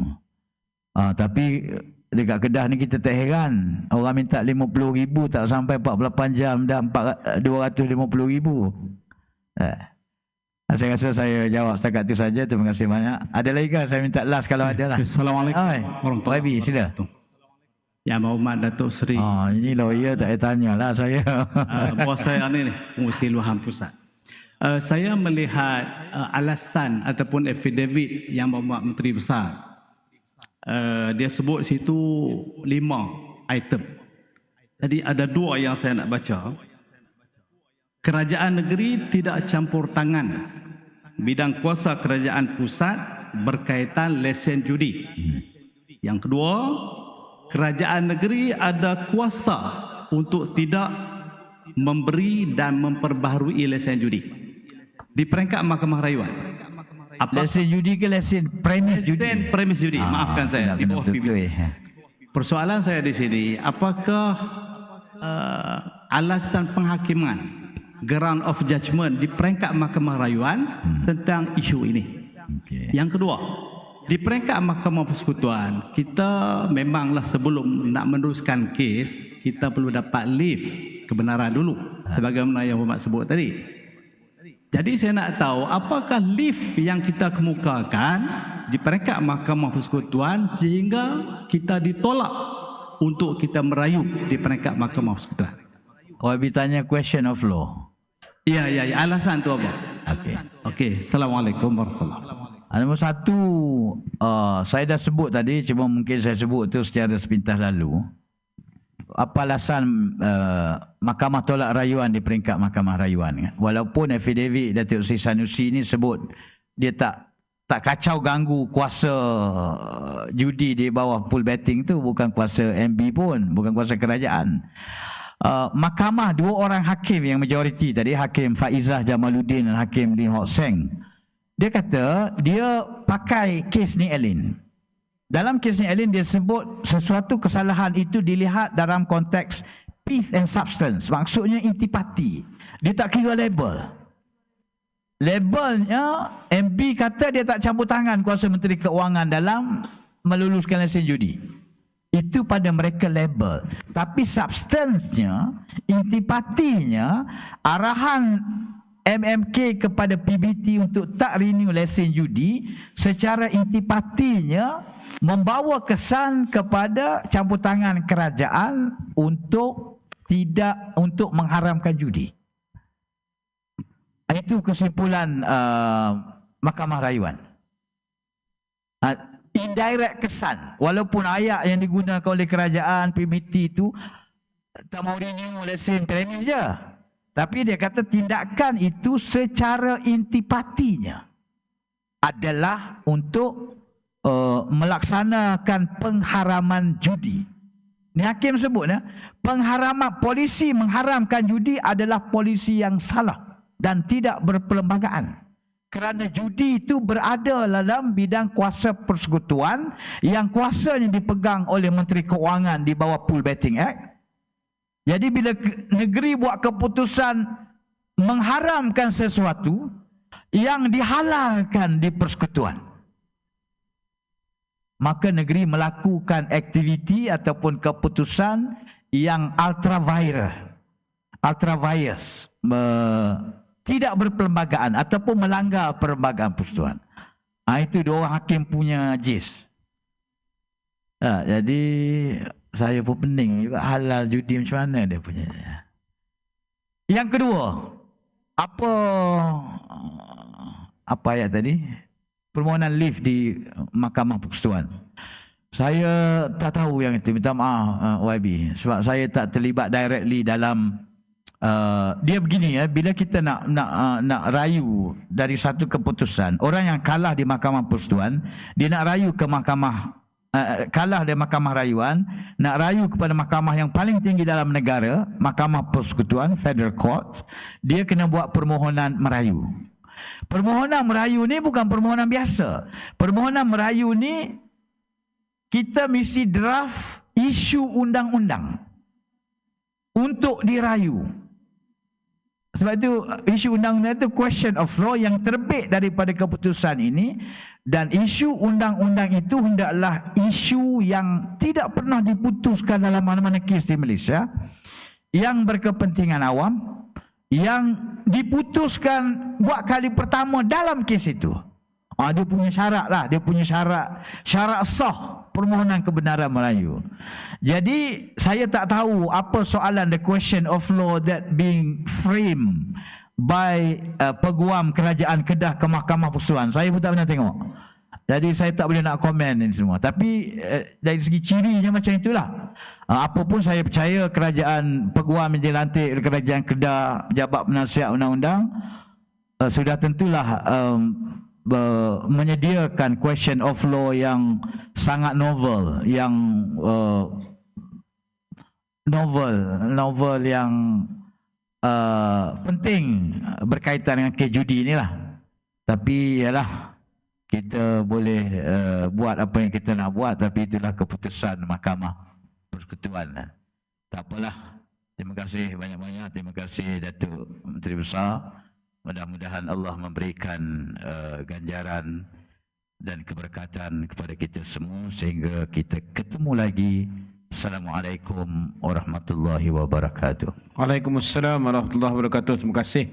Tapi dekat Kedah ni kita tak heran, orang minta 50,000 tak sampai 48 jam dah 250,000. Saya rasa saya jawab setakat itu saja. Terima kasih banyak. Ada lagi kan saya minta last kalau ada lah. Assalamualaikum warahmatullahi sila. Yang Berhormat Datuk Seri. Ini lawyer tak payah tanya lah saya. Bos saya ni, Pengurusi Luahan Pusat. Saya melihat alasan ataupun affidavit yang Berhormat Menteri Besar. Dia sebut situ 5 item. Jadi ada 2 yang saya nak baca. Kerajaan negeri tidak campur tangan bidang kuasa kerajaan pusat berkaitan lesen judi. Yang kedua, kerajaan negeri ada kuasa untuk tidak memberi dan memperbaharui lesen judi di peringkat Mahkamah Rayuan. Lesen judi ke lesen premis judi? Lesen premis judi, maafkan saya. Di bawah PBT. Persoalan saya di sini, apakah alasan penghakiman ground of judgment di peringkat Mahkamah Rayuan tentang isu ini? Yang kedua, di peringkat Mahkamah Persekutuan, kita memanglah sebelum nak meneruskan kes, kita perlu dapat lift kebenaran dulu sebagaimana yang Berhormat sebut tadi. Jadi saya nak tahu apakah lift yang kita kemukakan di peringkat Mahkamah Persekutuan sehingga kita ditolak untuk kita merayu di peringkat Mahkamah Persekutuan. OYB tanya question of law. Ya. Alasan tu apa? Okey. Okey. Assalamualaikum warahmatullahi wabarakatuh. Nombor satu, saya dah sebut tadi, cuma mungkin saya sebut tu secara sepintas lalu. Apa alasan Mahkamah tolak rayuan di peringkat Mahkamah Rayuan? Walaupun affidavit Datuk Seri Sanusi ni sebut dia tak kacau ganggu kuasa judi di bawah pool betting tu, bukan kuasa MB pun, bukan kuasa kerajaan. Mahkamah, dua orang hakim yang majoriti tadi, Hakim Faizah Jamaluddin dan Hakim Lim Hock Seng, dia kata dia pakai kes ni Elin. Dalam kes ni Elin dia sebut sesuatu kesalahan itu dilihat dalam konteks pith and substance, maksudnya intipati. Dia tak kira label. Labelnya, MB kata dia tak campur tangan kuasa Menteri Keuangan dalam meluluskan lesen judi. Itu pada mereka label. Tapi substance-nya, intipatinya, arahan MMK kepada PBT untuk tak renew lesen judi secara intipatinya membawa kesan kepada campur tangan kerajaan untuk mengharamkan judi. Itu kesimpulan Mahkamah Rayuan. Indirect kesan, walaupun ayat yang digunakan oleh kerajaan PBT itu tak mau renew lesen premis je, tapi dia kata tindakan itu secara intipatinya adalah untuk melaksanakan pengharaman judi. Ni hakim sebutnya, polisi mengharamkan judi adalah polisi yang salah dan tidak berperlembagaan. Kerana judi itu berada dalam bidang kuasa persekutuan yang kuasanya dipegang oleh Menteri Keuangan di bawah Pool Betting Act. Jadi bila negeri buat keputusan mengharamkan sesuatu yang dihalalkan di persekutuan, maka negeri melakukan aktiviti ataupun keputusan yang ultra vires, tidak berperlembagaan ataupun melanggar perlembagaan persekutuan. Itu dua orang hakim punya jis. Jadi saya pun pening juga halal judi macam mana dia punya. Yang kedua, apa ayat tadi? Permohonan lift di Mahkamah Persekutuan. Saya tak tahu yang itu, minta maaf YB, sebab saya tak terlibat directly dalam dia begini ya, bila kita nak rayu dari satu keputusan, orang yang kalah di Mahkamah Persekutuan, dia nak rayu ke mahkamah kalah dari Mahkamah Rayuan, nak rayu kepada mahkamah yang paling tinggi dalam negara, Mahkamah Persekutuan, Federal Court, dia kena buat permohonan merayu. Permohonan merayu ni bukan permohonan biasa. Permohonan merayu ni kita mesti draft isu undang-undang untuk dirayu. Sebab itu isu undang-undang itu question of law yang terbit daripada keputusan ini, dan isu undang-undang itu hendaklah isu yang tidak pernah diputuskan dalam mana-mana kes di Malaysia, yang berkepentingan awam, yang diputuskan buat kali pertama dalam kes itu. Dia punya syarat lah, dia punya syarat sah permohonan kebenaran merayu. Jadi saya tak tahu apa soalan the question of law that being framed by Peguam Kerajaan Kedah ke Mahkamah Persekutuan. Saya pun tak pernah tengok. Jadi saya tak boleh nak komen ini semua. Tapi dari segi cirinya macam itulah. Apa pun saya percaya kerajaan Peguam yang dilantik Kerajaan Kedah, Pejabat Penasihat Undang-Undang sudah tentulah menyediakan question of law yang sangat novel, yang novel yang penting berkaitan dengan kes judi inilah. Tapi ialah kita boleh buat apa yang kita nak buat, tapi itulah keputusan Mahkamah Persekutuan. Tak apalah. Terima kasih banyak-banyak. Terima kasih Datuk Menteri Besar. Mudah-mudahan Allah memberikan ganjaran dan keberkatan kepada kita semua sehingga kita ketemu lagi. Assalamualaikum warahmatullahi wabarakatuh. Waalaikumsalam warahmatullahi wabarakatuh. Terima kasih.